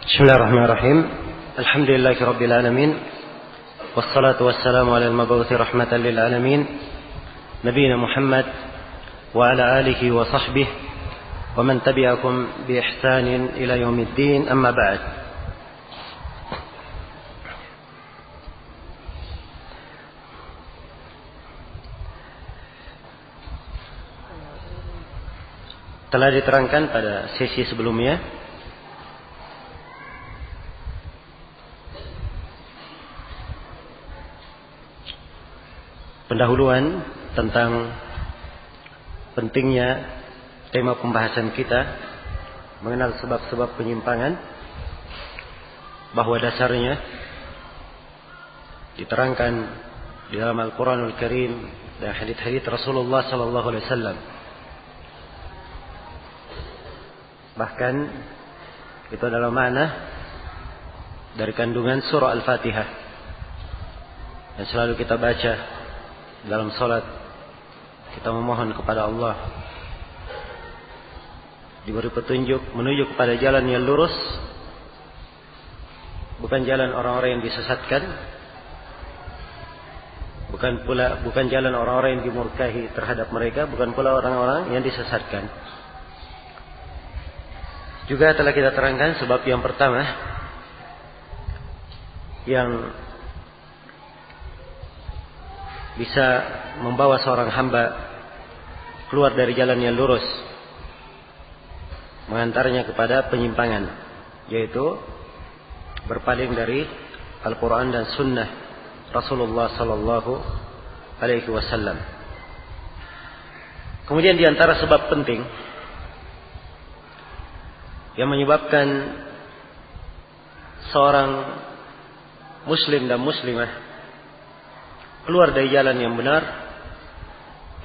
Bismillahirrahmanirrahim. Alhamdulillahi rabbil alamin. Wassalatu wassalamu ala al-mabu'uthi rahmatan lil alamin. Nabiyina Muhammad wa ala alihi wa sahbihi wa man tabi'akum bi ihsanin ila yaumiddin. Amma ba'd. Telah diterangkan pada sesi sebelumnya pendahuluan tentang pentingnya tema pembahasan kita mengenal sebab-sebab penyimpangan, bahwa dasarnya diterangkan di dalam Al-Quranul Karim dan hadits-hadits Rasulullah sallallahu alaihi wasallam. Bahkan itu adalah makna dari kandungan surah Al-Fatihah yang selalu kita baca dalam salat. Kita memohon kepada Allah diberi petunjuk menuju kepada jalan yang lurus, bukan jalan orang-orang yang disesatkan, bukan jalan orang-orang yang dimurkahi terhadap mereka, bukan pula orang-orang yang disesatkan. Juga telah kita terangkan sebab yang pertama yang bisa membawa seorang hamba keluar dari jalan yang lurus, mengantarnya kepada penyimpangan, yaitu berpaling dari Al-Quran dan Sunnah Rasulullah sallallahu alaihi wasallam. Kemudian di antara sebab penting yang menyebabkan seorang muslim dan muslimah keluar dari jalan yang benar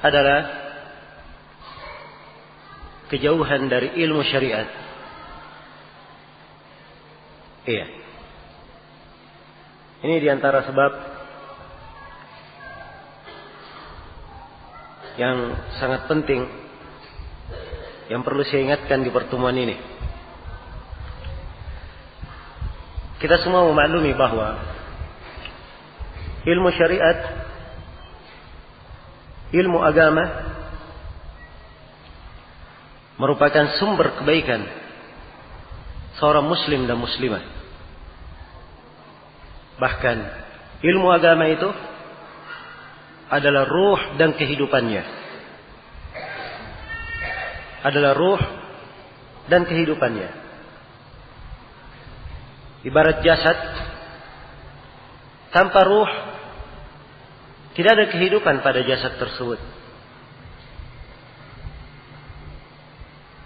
adalah kejauhan dari ilmu syariat. Iya. Ini di antara sebab yang sangat penting yang perlu saya ingatkan di pertemuan ini. Kita semua memaklumi bahwa ilmu syariat, ilmu agama merupakan sumber kebaikan seorang muslim dan muslimah. Bahkan ilmu agama itu adalah ruh dan kehidupannya. Adalah ruh dan kehidupannya. Ibarat jasad tanpa ruh, tidak ada kehidupan pada jasad tersebut.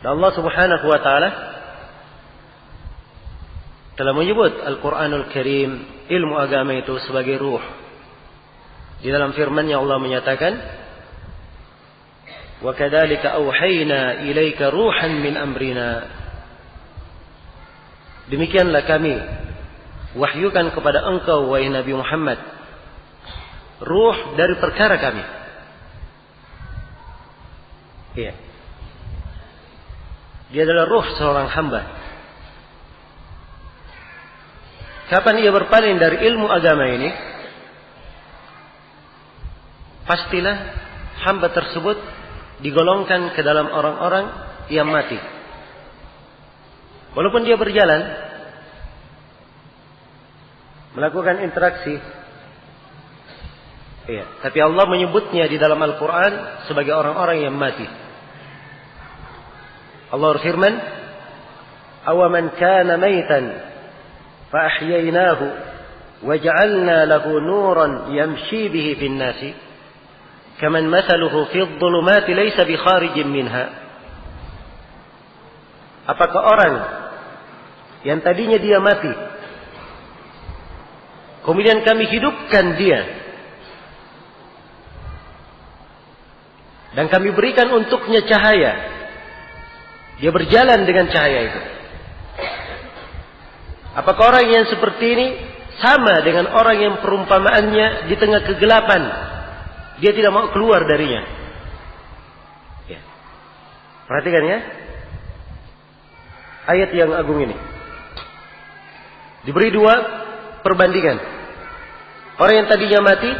Dan Allah Subhanahu wa taala telah menyebut Al-Qur'anul Karim ilmu agama itu sebagai ruh. Di dalam firman-Nya Allah menyatakan, "Wa kadzalika auhayna ilaika ruhan min amrina." Demikianlah kami wahyukan kepada engkau wahai Nabi Muhammad ruh dari perkara kami. Iya. Dia adalah ruh seorang hamba. Kapan ia berpaling dari ilmu agama ini, pastilah hamba tersebut digolongkan ke dalam orang-orang yang mati. Walaupun dia berjalan, melakukan interaksi, iya, tapi Allah menyebutnya di dalam Al-Quran sebagai orang-orang yang mati. Allah berfirman, "Awaman kana maitan fa ahyaynahu wa ja'alna lahu nuran yamshi bihi fin nasi kaman mathaluhu fi adh-dhulumati laysa bi kharijin minha." Apakah orang yang tadinya dia mati, kemudian kami hidupkan dia dan kami berikan untuknya cahaya, dia berjalan dengan cahaya itu. Apakah orang yang seperti ini sama dengan orang yang perumpamaannya di tengah kegelapan, dia tidak mau keluar darinya? Ya. Perhatikan ya ayat yang agung ini. Diberi dua perbandingan. Orang yang tadinya mati,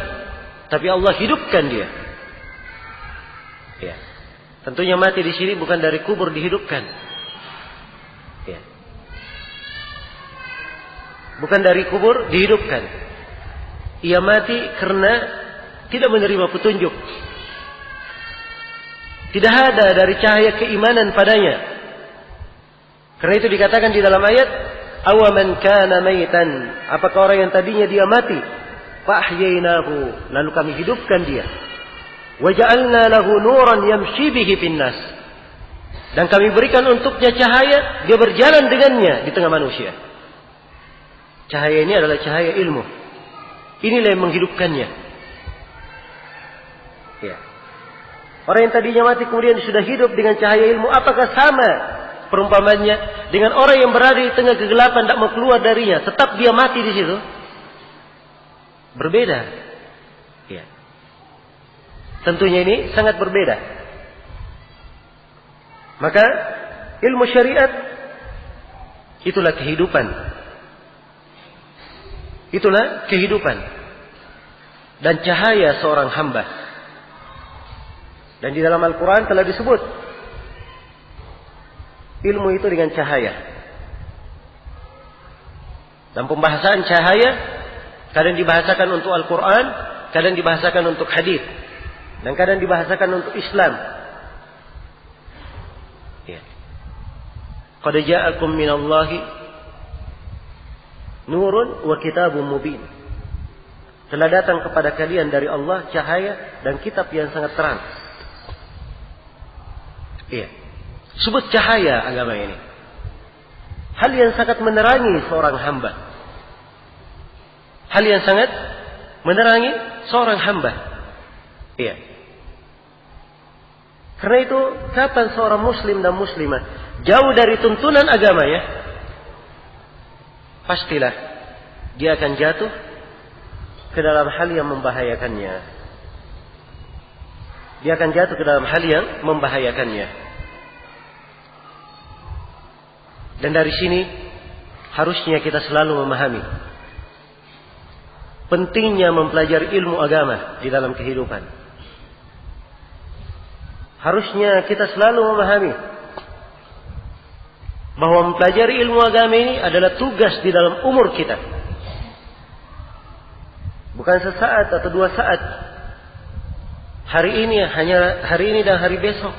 tapi Allah hidupkan dia. Ya. Tentunya mati di sini bukan dari kubur dihidupkan. Ya. Bukan dari kubur dihidupkan. Ia mati karena tidak menerima petunjuk. Tidak ada dari cahaya keimanan padanya. Karena itu dikatakan di dalam ayat, awaman kana maitan, apakah orang yang tadinya dia mati, fahyainahu, lalu kami hidupkan dia, waja'alna lahu nuran yamshi bihi finnas, dan kami berikan untuknya cahaya, dia berjalan dengannya di tengah manusia. Cahaya ini adalah cahaya ilmu. Inilah yang menghidupkannya. Ya. Orang yang tadinya mati kemudian sudah hidup dengan cahaya ilmu, apakah sama perumpamannya dengan orang yang berada di tengah kegelapan tidak mau keluar darinya, tetap dia mati di situ? Berbeda. Ya. Tentunya ini sangat berbeda. Maka ilmu syariat itulah kehidupan. Itulah kehidupan dan cahaya seorang hamba. Dan di dalam Al-Quran telah disebut ilmu itu dengan cahaya. Dan pembahasan cahaya kadang dibahasakan untuk Al-Quran, kadang dibahasakan untuk hadis, dan kadang dibahasakan untuk Islam. Ya. Qad ja'akum minallahi nurun wa kitabun mubin. Telah datang kepada kalian dari Allah cahaya dan kitab yang sangat terang. Iya. Sebut cahaya agama ini. Hal yang sangat menerangi seorang hamba. Hal yang sangat menerangi seorang hamba. Iya. Karena itu, kapan seorang muslim dan muslimah jauh dari tuntunan agamanya, pastilah dia akan jatuh ke dalam hal yang membahayakannya. Dia akan jatuh ke dalam hal yang membahayakannya. Dan dari sini harusnya kita selalu memahami pentingnya mempelajari ilmu agama di dalam kehidupan. Harusnya kita selalu memahami bahwa mempelajari ilmu agama ini adalah tugas di dalam umur kita. Bukan sesaat atau 2 saat. Hari ini hanya hari ini dan hari besok.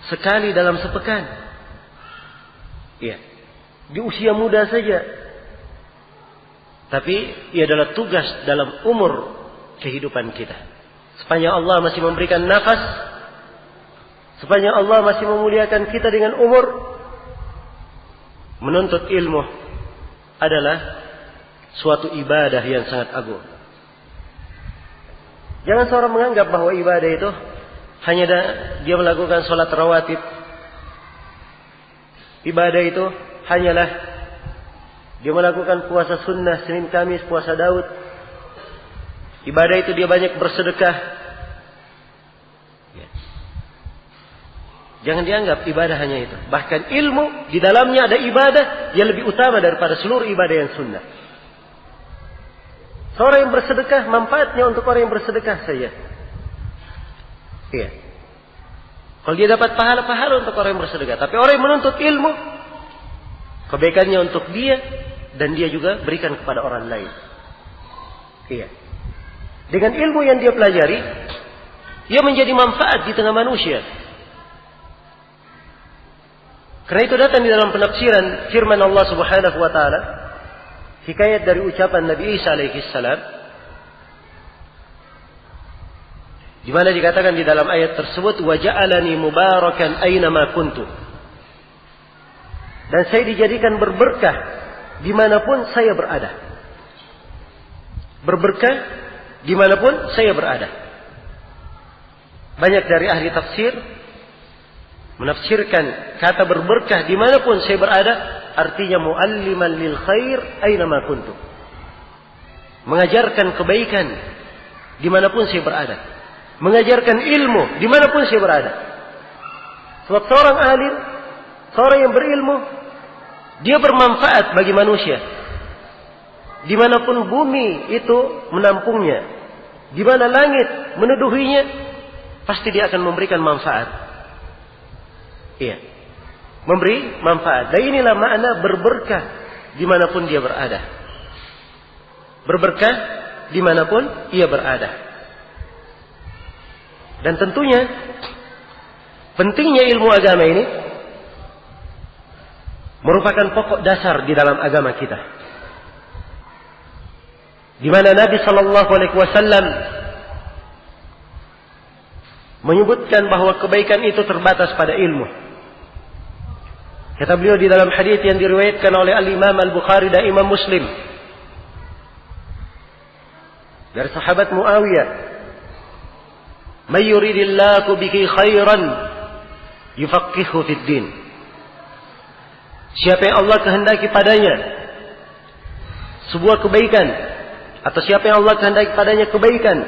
Sekali dalam sepekan. Ya. Di usia muda saja. Tapi ia adalah tugas dalam umur kehidupan kita. Sepanjang Allah masih memberikan nafas, sepanjang Allah masih memuliakan kita dengan umur, menuntut ilmu adalah suatu ibadah yang sangat agung. Jangan seorang menganggap bahwa ibadah itu hanya dia melakukan sholat rawatib. Ibadah itu hanyalah dia melakukan puasa sunnah Senin Kamis, puasa Daud. Ibadah itu dia banyak bersedekah. Jangan dianggap ibadah hanya itu. Bahkan ilmu di dalamnya ada ibadah yang lebih utama daripada seluruh ibadah yang sunnah. Seorang yang bersedekah, manfaatnya untuk orang yang bersedekah saja. Iya. Kalau dia dapat pahala-pahala untuk orang yang bersedekah. Tapi orang yang menuntut ilmu, kebaikannya untuk dia, dan dia juga berikan kepada orang lain. Iya. Dengan ilmu yang dia pelajari, dia menjadi manfaat di tengah manusia. Karena itu datang di dalam penafsiran firman Allah Subhanahu wa taala, hikayat dari ucapan Nabi Isa alaihi salam, di mana dikatakan di dalam ayat tersebut, wa ja'alani mubarakan aina ma kuntu. Dan saya dijadikan berberkah dimanapun saya berada. Berberkah dimanapun saya berada. Banyak dari ahli tafsir menafsirkan kata berberkah dimanapun saya berada, artinya mualliman lil khair aina ma kuntu. Mengajarkan kebaikan dimanapun saya berada. Mengajarkan ilmu dimanapun saya berada. Sebab seorang alim, seorang yang berilmu, dia bermanfaat bagi manusia. dimanapun bumi itu menampungnya, di mana langit meneduhinya, pasti dia akan memberikan manfaat. Iya, memberi manfaat. Dan inilah makna berberkah dimanapun dia berada. Berberkah dimanapun ia berada. Dan tentunya pentingnya ilmu agama ini merupakan pokok dasar di dalam agama kita. Di mana Nabi sallallahu alaihi wasallam menyebutkan bahwa kebaikan itu terbatas pada ilmu. Kata beliau di dalam hadis yang diriwayatkan oleh Al-Imam Al-Bukhari dan Imam Muslim dari sahabat Muawiyah, "May yuridillahu biki khairan yufaqihu fid din." Siapa yang Allah kehendaki padanya sebuah kebaikan, atau siapa yang Allah kehendaki padanya kebaikan,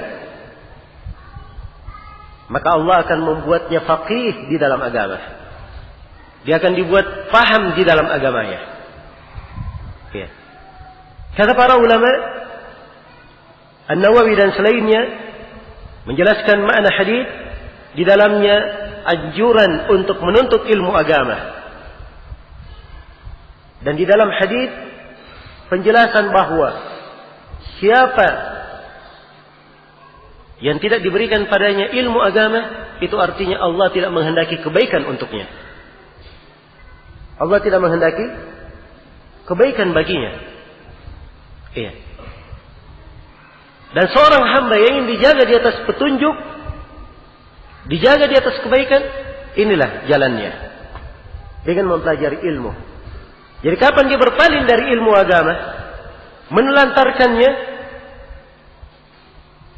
maka Allah akan membuatnya faqih di dalam agama. Dia akan dibuat paham di dalam agamanya. Ya. Kata para ulama, An-Nawawi dan selainnya menjelaskan makna hadis di dalamnya anjuran untuk menuntut ilmu agama. Dan di dalam hadis penjelasan bahwa siapa yang tidak diberikan padanya ilmu agama, itu artinya Allah tidak menghendaki kebaikan untuknya. Allah tidak menghendaki kebaikan baginya. Iya. Dan seorang hamba yang ingin dijaga di atas petunjuk, dijaga di atas kebaikan, inilah jalannya, dengan mempelajari ilmu. Jadi kapan dia berpaling dari ilmu agama, menelantarkannya,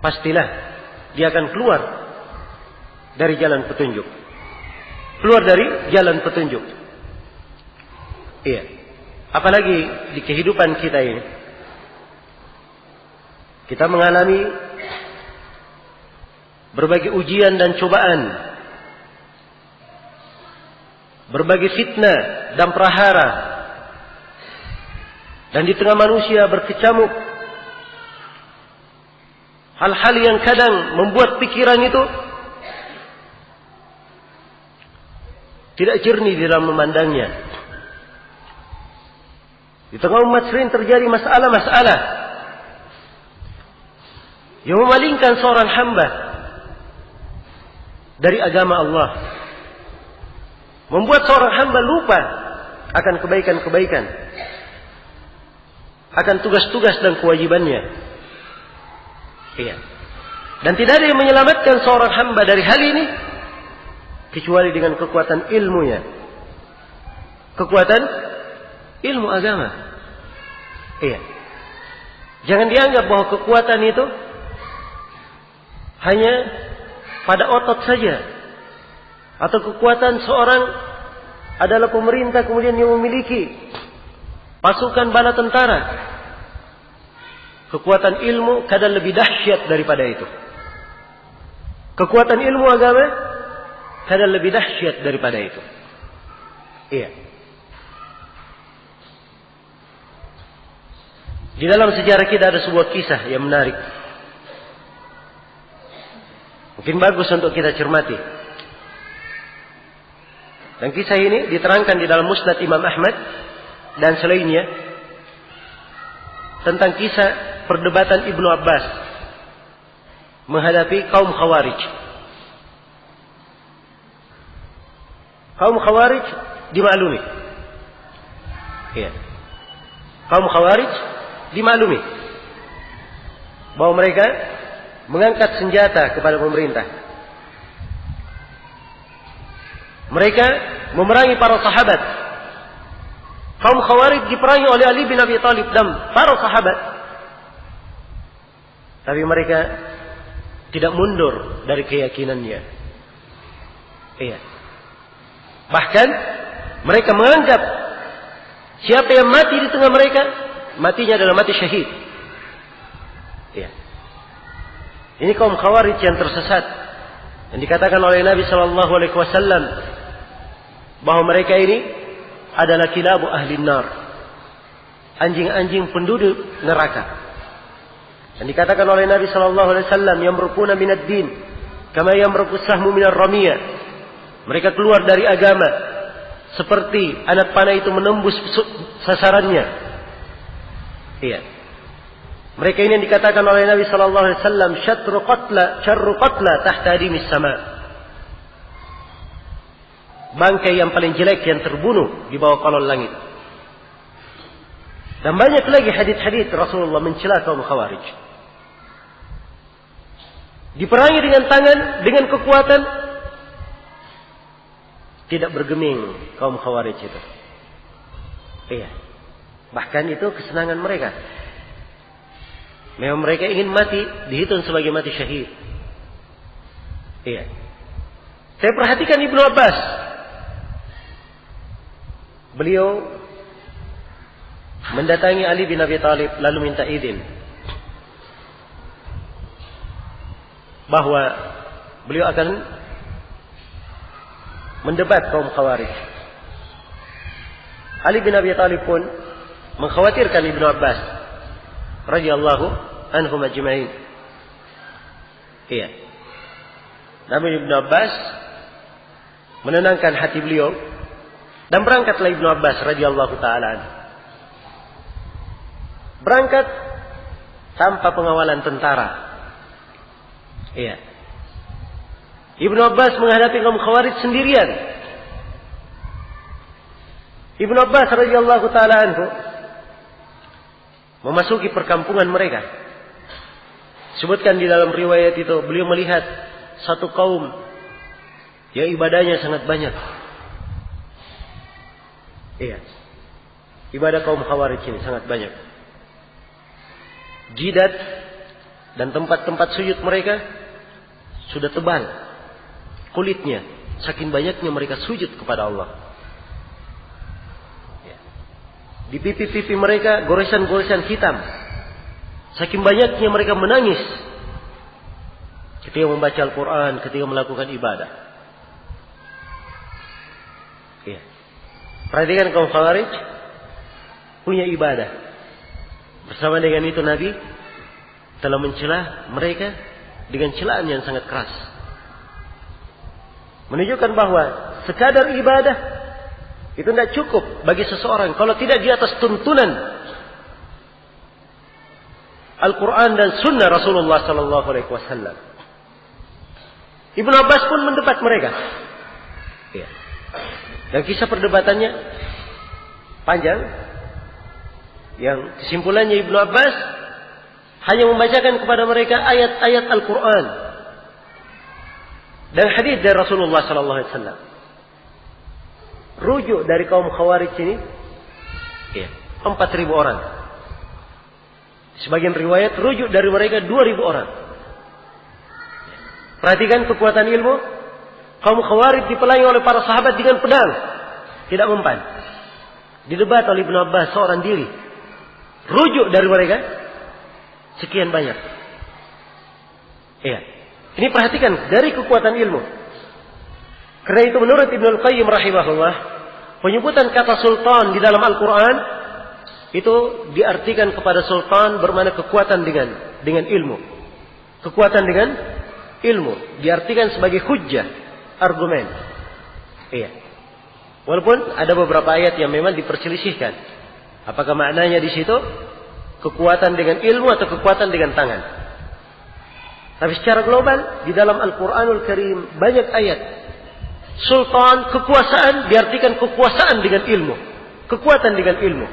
pastilah dia akan keluar dari jalan petunjuk. Keluar dari jalan petunjuk. Iya. Apalagi di kehidupan kita ini, kita mengalami berbagai ujian dan cobaan, berbagai fitnah dan prahara, dan di tengah manusia berkecamuk hal-hal yang kadang membuat pikiran itu tidak jernih di dalam memandangnya. Di tengah umat sering terjadi masalah-masalah yang memalingkan seorang hamba dari agama Allah, membuat seorang hamba lupa akan kebaikan-kebaikan, akan tugas-tugas dan kewajibannya. Iya. Dan tidak ada yang menyelamatkan seorang hamba dari hal ini kecuali dengan kekuatan ilmunya, kekuatan ilmu agama. Iya. Jangan dianggap bahwa kekuatan itu hanya pada otot saja, atau kekuatan seorang adalah pemerintah kemudian yang memiliki pasukan bala tentara. Kekuatan ilmu kadang lebih dahsyat daripada itu. Kekuatan ilmu agama kadang lebih dahsyat daripada itu. Iya. Di dalam sejarah kita ada sebuah kisah yang menarik. Mungkin bagus untuk kita cermati. Dan kisah ini diterangkan di dalam Musnad Imam Ahmad dan selainnya, tentang kisah perdebatan Ibnu Abbas menghadapi kaum Khawarij. Kaum Khawarij dimaklumi. Iya. Kaum Khawarij dimaklumi bahwa mereka mengangkat senjata kepada pemerintah. Mereka memerangi para sahabat. Kaum Khawarij diperangi oleh Ali bin Abi Thalib dan para sahabat. Tapi mereka tidak mundur dari keyakinannya. Iya. Bahkan mereka menganggap siapa yang mati di tengah mereka, matinya adalah mati syahid. Iya. Ini kaum Khawarij yang tersesat, yang dikatakan oleh Nabi sallallahu alaihi wasallam bahwa mereka ini adalah kilabu ahli nar. anjing-anjing penduduk neraka. Dan dikatakan oleh Nabi sallallahu alaihi wasallam, yamruquna minad din kama yamruqu sahmu minar ramiyah. Mereka keluar dari agama seperti anak panah itu menembus sasarannya. Iya. Mereka ini yang dikatakan oleh Nabi sallallahu alaihi wasallam, syarru qatla tahta adimis sama. Bangkai yang paling jelek yang terbunuh di bawah kolong langit. Dan banyak lagi hadits-hadits Rasulullah mencela kaum Khawarij. Diperangi dengan tangan, dengan kekuatan, tidak bergeming kaum Khawarij itu. Iya. Bahkan itu kesenangan mereka. Memang mereka ingin mati, dihitung sebagai mati syahid. Iya. Saya perhatikan Ibnu Abbas. Beliau mendatangi Ali bin Abi Thalib lalu minta izin bahwa beliau akan mendebat kaum Khawarij. Ali bin Abi Thalib pun mengkhawatirkan Ibnu Abbas radhiyallahu anhum ajma'in. Iya. Namun Ibnu Abbas menenangkan hati beliau dan berangkatlah Ibnu Abbas radhiyallahu taala anhu. Berangkat tanpa pengawalan tentara. Iya. Ibnu Abbas menghadapi kaum Khawarij sendirian. Ibnu Abbas radhiyallahu taala anhu memasuki perkampungan mereka. Sebutkan di dalam riwayat itu, beliau melihat satu kaum yang ibadahnya sangat banyak. Iya. Ibadah kaum Khawarij ini sangat banyak. Jidat dan tempat-tempat sujud mereka sudah tebal kulitnya, saking banyaknya mereka sujud kepada Allah. Di pipi-pipi mereka goresan-goresan hitam, saking banyaknya mereka menangis ketika membaca Al-Quran, ketika melakukan ibadah. Ya. Perhatikan kaum Khawarij punya ibadah. Bersama dengan itu Nabi telah mencela mereka dengan celaan yang sangat keras. Menunjukkan bahwa sekadar ibadah itu tidak cukup bagi seseorang kalau tidak di atas tuntunan Al-Quran dan Sunnah Rasulullah Sallallahu Alaihi Wasallam. Ibnu Abbas pun mendebat mereka. Ya. Dan kisah perdebatannya panjang. Yang kesimpulannya Ibnu Abbas hanya membacakan kepada mereka ayat-ayat Al-Quran dan hadis dari Rasulullah Sallallahu Alaihi Wasallam. Rujuk dari kaum Khawarij ini, 4.000 orang. Sebagian riwayat rujuk dari mereka 2.000 orang. Perhatikan kekuatan ilmu. Kaum Khawarij dipelangi oleh para sahabat dengan pedang, tidak mempan. Didebat oleh Ibnu Abbas seorang diri. Rujuk dari mereka sekian banyak. Iya. Ini perhatikan dari kekuatan ilmu. Karena itu menurut Ibnu Al-Qayyim rahimahullah, penyebutan kata sultan di dalam Al-Quran itu diartikan kepada sultan bermakna kekuatan dengan ilmu. Kekuatan dengan ilmu diartikan sebagai hujjah, argumen. Iya. Walaupun ada beberapa ayat yang memang diperselisihkan. Apakah maknanya di situ kekuatan dengan ilmu atau kekuatan dengan tangan? Tapi secara global di dalam Al-Quranul Karim banyak ayat. Sultan, kekuasaan diartikan kekuasaan dengan ilmu, kekuatan dengan ilmu.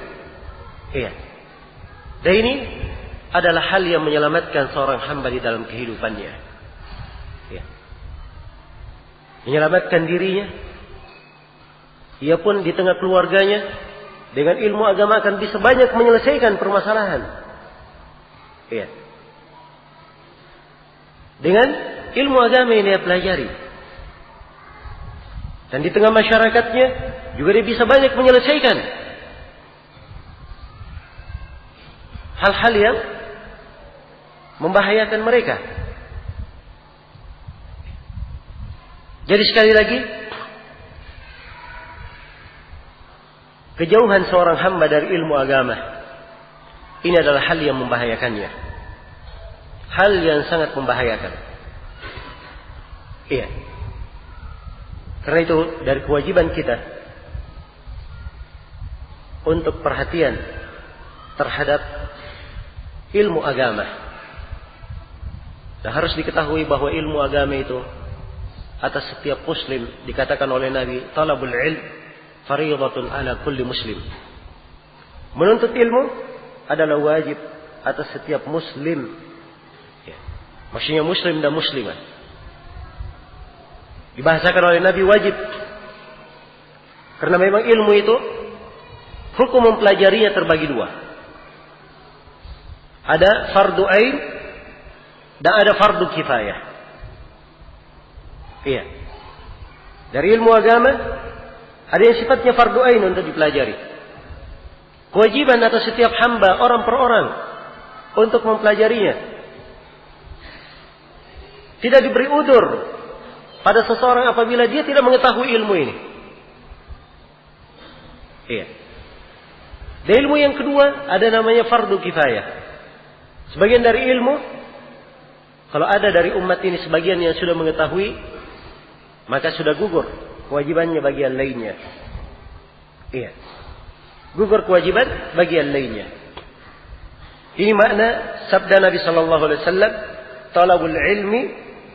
Iya. Dan ini adalah hal yang menyelamatkan seorang hamba di dalam kehidupannya. Iya. Menyelamatkan dirinya. Ia pun di tengah keluarganya. Dengan ilmu agama akan bisa banyak menyelesaikan permasalahan. Iya. Dengan ilmu agama yang dia pelajari. Dan di tengah masyarakatnya juga dia bisa banyak menyelesaikan hal-hal yang membahayakan mereka. Jadi sekali lagi, kejauhan seorang hamba dari ilmu agama ini adalah hal yang membahayakannya. Hal yang sangat membahayakan. Iya. Karena itu dari kewajiban kita untuk perhatian terhadap ilmu agama. Dan harus diketahui bahwa ilmu agama itu atas setiap muslim dikatakan oleh Nabi, talabul ilm fariidatun ala kulli muslim. Menuntut ilmu adalah wajib atas setiap muslim. Ya. Maksudnya muslim dan muslimah. Dibahasakan oleh Nabi wajib. Karena memang ilmu itu hukum mempelajarinya terbagi dua. Ada fardu ain dan ada fardu kifayah. Iya. Dari ilmu agama ada yang sifatnya fardu ain untuk dipelajari. Kewajiban atas setiap hamba orang per orang untuk mempelajarinya. Tidak diberi udzur pada seseorang apabila dia tidak mengetahui ilmu ini. Iya. Dan ilmu yang kedua ada namanya fardu kifayah. Sebagian dari ilmu, kalau ada dari umat ini sebagian yang sudah mengetahui, maka sudah gugur kewajibannya bagian lainnya. Iya. Gugur kewajiban bagian lainnya. Ini makna sabda Nabi sallallahu alaihi wasallam, talabul ilmi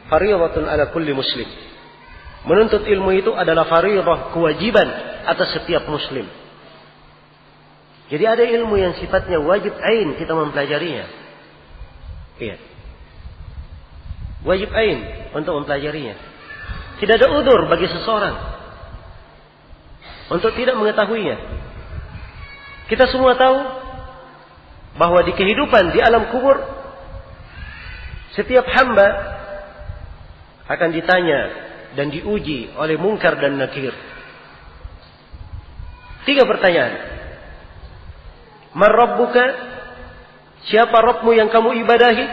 fariidatun ala kulli muslim. Menuntut ilmu itu adalah fariidah, kewajiban atas setiap muslim. Jadi ada ilmu yang sifatnya wajib ain kita mempelajarinya. Iya. Wajib ain untuk mempelajarinya. Tidak ada udzur bagi seseorang untuk tidak mengetahuinya. Kita semua tahu bahwa di kehidupan di alam kubur setiap hamba akan ditanya dan diuji oleh munkar dan nakir. 3 pertanyaan. Man rabbuka? Siapa Rabbmu yang kamu ibadahi?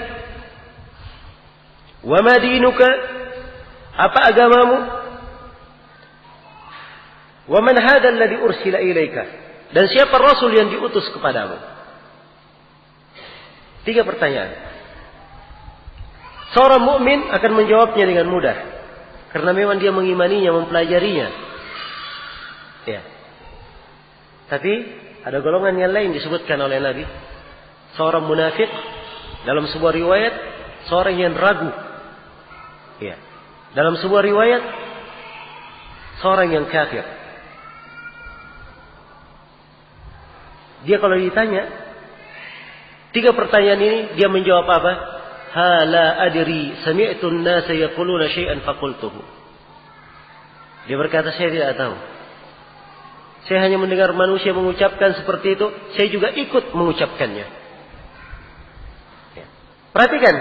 Wa ma dinuka? Apa agamamu? Wa man hadzal ladzi ursila ilaika? Dan siapa Rasul yang diutus kepadamu? 3 pertanyaan. Seorang mukmin akan menjawabnya dengan mudah. Karena memang dia mengimaninya, mempelajarinya. Ya. Tapi ada golongan yang lain disebutkan oleh Nabi. Seorang munafik, dalam sebuah riwayat, seorang yang ragu. Ya. Dalam sebuah riwayat, seorang yang kafir. Dia kalau ditanya 3 pertanyaan ini, dia menjawab apa? Hala adri sami'tu an-nasa yaquluna syai'an faqultuhu. Dia berkata, saya tidak tahu. Saya hanya mendengar manusia mengucapkan seperti itu, saya juga ikut mengucapkannya. Ya. Perhatikan.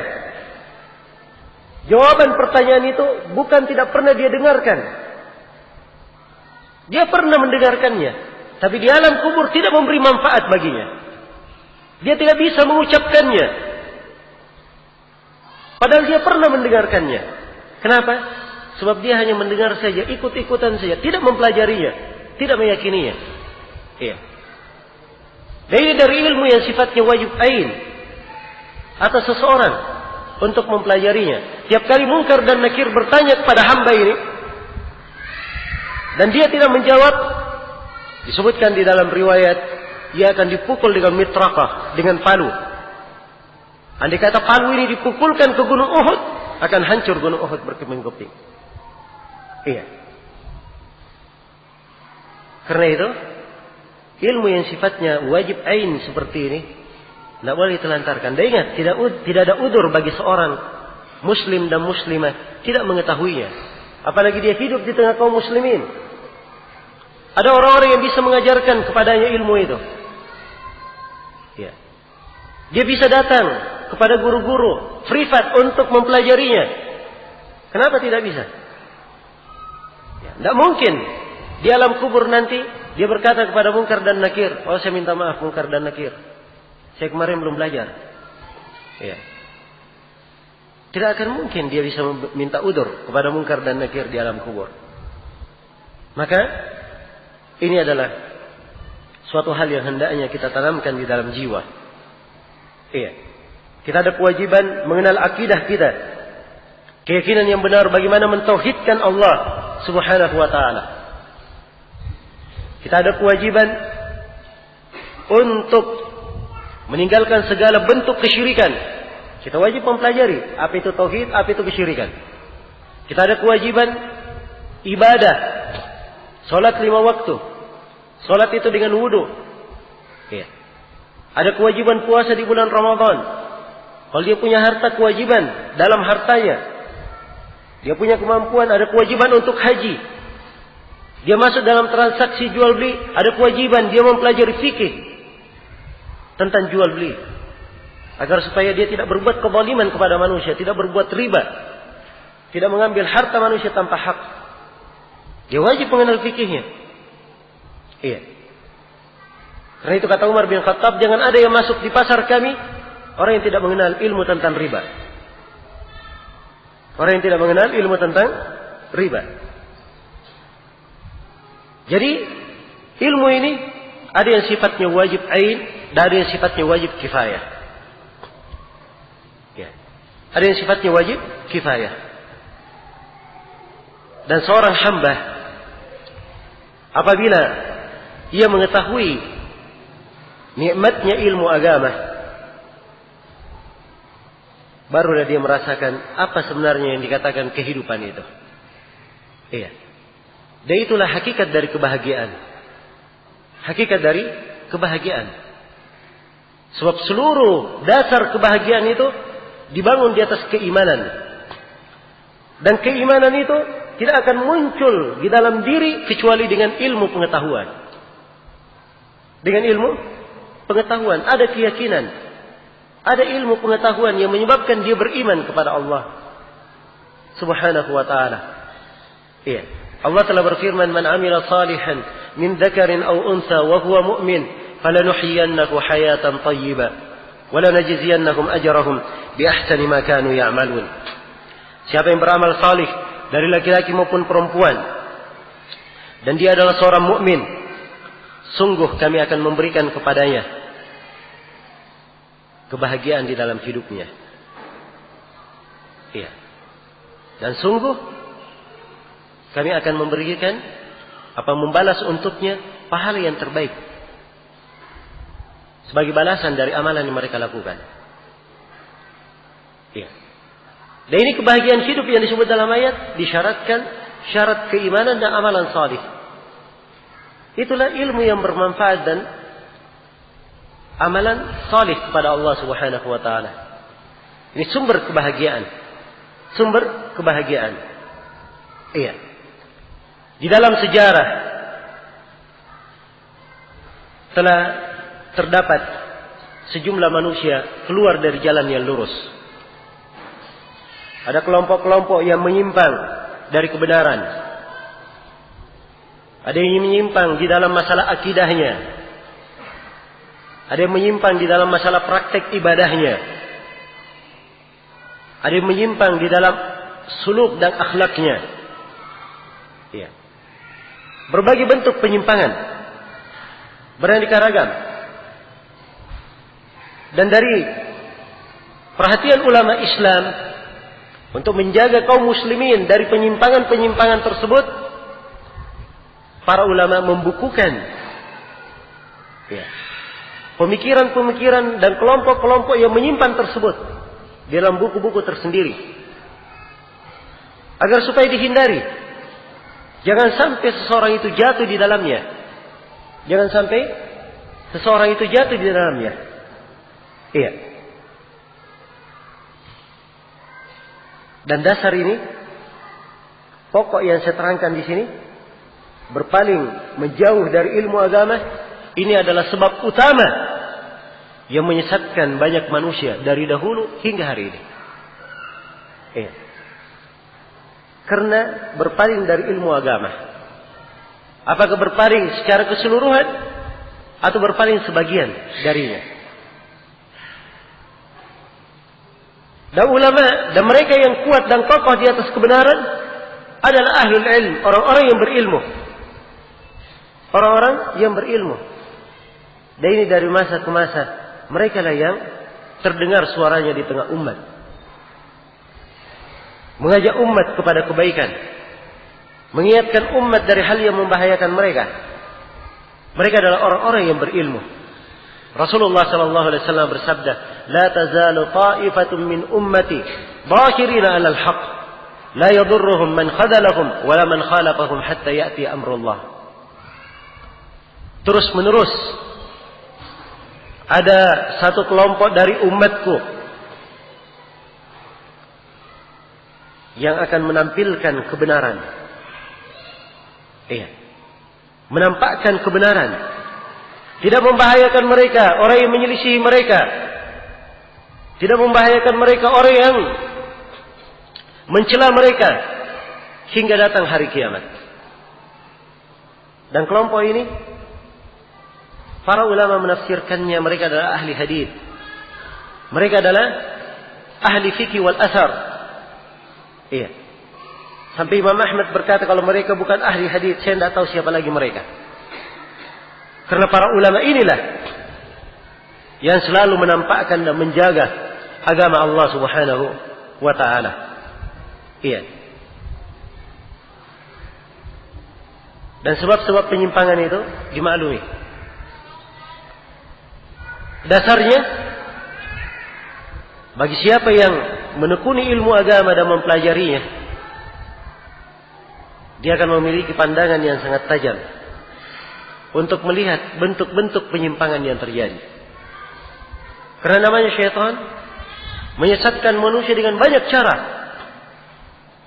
Jawaban pertanyaan itu bukan tidak pernah dia dengarkan. Dia pernah mendengarkannya. Tapi di alam kubur tidak memberi manfaat baginya. Dia tidak bisa mengucapkannya. Padahal dia pernah mendengarkannya. Kenapa? Sebab dia hanya mendengar saja, ikut-ikutan saja. Tidak mempelajarinya. Tidak meyakininya. Iya. Dan ini dari ilmu yang sifatnya wajib ain atas seseorang untuk mempelajarinya. Tiap kali munkar dan nakir bertanya kepada hamba ini, dan dia tidak menjawab, disebutkan di dalam riwayat, dia akan dipukul dengan mitrakah, dengan palu. Andai kata palu ini dipukulkan ke gunung Uhud, akan hancur gunung Uhud berkeping-keping. Iya. Karena itu, ilmu yang sifatnya wajib ain seperti ini, tidak boleh ditelantarkan. Dan ingat, tidak ada udzur bagi seorang muslim dan muslimah tidak mengetahuinya. Apalagi dia hidup di tengah kaum muslimin. Ada orang-orang yang bisa mengajarkan kepadanya ilmu itu. Ya. Dia bisa datang kepada guru-guru privat untuk mempelajarinya. Kenapa tidak bisa? Ya, tidak mungkin. Di alam kubur nanti dia berkata kepada munkar dan nakir, oh saya minta maaf munkar dan nakir, saya kemarin belum belajar. Ya. Tidak akan mungkin dia bisa minta udzur kepada munkar dan nakir di alam kubur. Maka ini adalah suatu hal yang hendaknya kita tanamkan di dalam jiwa. Iya. Kita ada kewajiban mengenal akidah kita. Keyakinan yang benar bagaimana mentauhidkan Allah Subhanahu wa taala. Kita ada kewajiban untuk meninggalkan segala bentuk kesyirikan. Kita wajib mempelajari apa itu tauhid, apa itu kesyirikan. Kita ada kewajiban ibadah. Salat 5 waktu. Salat itu dengan wudu. Iya. Ada kewajiban puasa di bulan Ramadan. Kalau dia punya harta, kewajiban dalam hartanya. Dia punya kemampuan, ada kewajiban untuk haji. Dia masuk dalam transaksi jual beli, ada kewajiban dia mempelajari fikih tentang jual beli. Agar supaya dia tidak berbuat kezaliman kepada manusia, tidak berbuat riba, tidak mengambil harta manusia tanpa hak. Dia wajib mengenal fikihnya. Iya. Karena itu kata Umar bin Khattab, jangan ada yang masuk di pasar kami orang yang tidak mengenal ilmu tentang riba. Orang yang tidak mengenal ilmu tentang riba. Jadi ilmu ini ada yang sifatnya wajib ain, dan ada yang sifatnya wajib kifayah. Ya. Ada yang sifatnya wajib kifayah. Dan seorang hamba apabila ia mengetahui nikmatnya ilmu agama, barulah dia merasakan apa sebenarnya yang dikatakan kehidupan itu. Iya. Dan itulah hakikat dari kebahagiaan. Hakikat dari kebahagiaan. Sebab seluruh dasar kebahagiaan itu dibangun di atas keimanan. Dan keimanan itu tidak akan muncul di dalam diri kecuali dengan ilmu pengetahuan. Dengan ilmu pengetahuan ada keyakinan. Ada ilmu pengetahuan yang menyebabkan dia beriman kepada Allah Subhanahu wa ta'ala. Iya. Allah telah berfirman, "Man 'amila salihan min dzakarin aw untha wa huwa mu'min, falanuhyiyannahu hayatan thayyibah wa lanajziyannahum ajrahum bi ahsani ma kanu ya'malun." Siapa yang beramal salih dari laki-laki maupun perempuan dan dia adalah seorang mukmin, sungguh kami akan memberikan kepadanya kebahagiaan di dalam hidupnya. Iya. Dan sungguh kami akan memberikan membalas untuknya pahala yang terbaik sebagai balasan dari amalan yang mereka lakukan. Iya. Dan ini kebahagiaan hidup yang disebut dalam ayat disyaratkan syarat keimanan dan amalan salih. Itulah ilmu yang bermanfaat dan amalan salih kepada Allah Subhanahu wa taala. Ini sumber kebahagiaan. Sumber kebahagiaan. Iya. Di dalam sejarah telah terdapat sejumlah manusia keluar dari jalan yang lurus. Ada kelompok-kelompok yang menyimpang dari kebenaran. Ada yang menyimpang di dalam masalah akidahnya. Ada yang menyimpang di dalam masalah praktek ibadahnya. Ada yang menyimpang di dalam suluk dan akhlaknya. Ya. Berbagai bentuk penyimpangan. Beraneka ragam. Dan dari perhatian ulama Islam untuk menjaga kaum muslimin dari penyimpangan-penyimpangan tersebut, para ulama membukukan pemikiran-pemikiran dan kelompok-kelompok yang menyimpang tersebut dalam buku-buku tersendiri. Agar supaya dihindari. Jangan sampai seseorang itu jatuh di dalamnya. Jangan sampai seseorang itu jatuh di dalamnya. Iya. Dan dasar ini, pokok yang saya terangkan di sini, berpaling menjauh dari ilmu agama, ini adalah sebab utama yang menyesatkan banyak manusia dari dahulu hingga hari ini. Iya. Karena berpaling dari ilmu agama. Apakah berpaling secara keseluruhan atau berpaling sebagian darinya? Dan ulama dan mereka yang kuat dan kokoh di atas kebenaran adalah ahlul ilm, orang-orang yang berilmu. Orang-orang yang berilmu. Dan ini dari masa ke masa mereka lah yang terdengar suaranya di tengah umat. Mengajak umat kepada kebaikan. Mengingatkan umat dari hal yang membahayakan mereka. Mereka adalah orang-orang yang berilmu. Rasulullah sallallahu alaihi wasallam bersabda, "La tazalu ta'ifatun min ummati dhahirina 'alal haqq, la yadurruhum man khadalahum wa la man khalafahum hatta ya'ti amrullah." Terus menerus ada satu kelompok dari umatku yang akan menampilkan kebenaran. Iya. Menampakkan kebenaran. Tidak membahayakan mereka orang yang menyelisihi mereka. Tidak membahayakan mereka orang yang mencela mereka hingga datang hari kiamat. Dan kelompok ini para ulama menafsirkannya mereka adalah ahli hadis. Mereka adalah ahli fikih wal athar. Iya. Sampai Imam Ahmad berkata kalau mereka bukan ahli hadis, saya tidak tahu siapa lagi mereka. Karena para ulama inilah yang selalu menampakkan dan menjaga agama Allah Subhanahu wa taala. Iya. Dan sebab-sebab penyimpangan itu dimaklumi. Dasarnya bagi siapa yang menekuni ilmu agama dan mempelajarinya, dia akan memiliki pandangan yang sangat tajam untuk melihat bentuk-bentuk penyimpangan yang terjadi. Karena namanya syaitan menyesatkan manusia dengan banyak cara.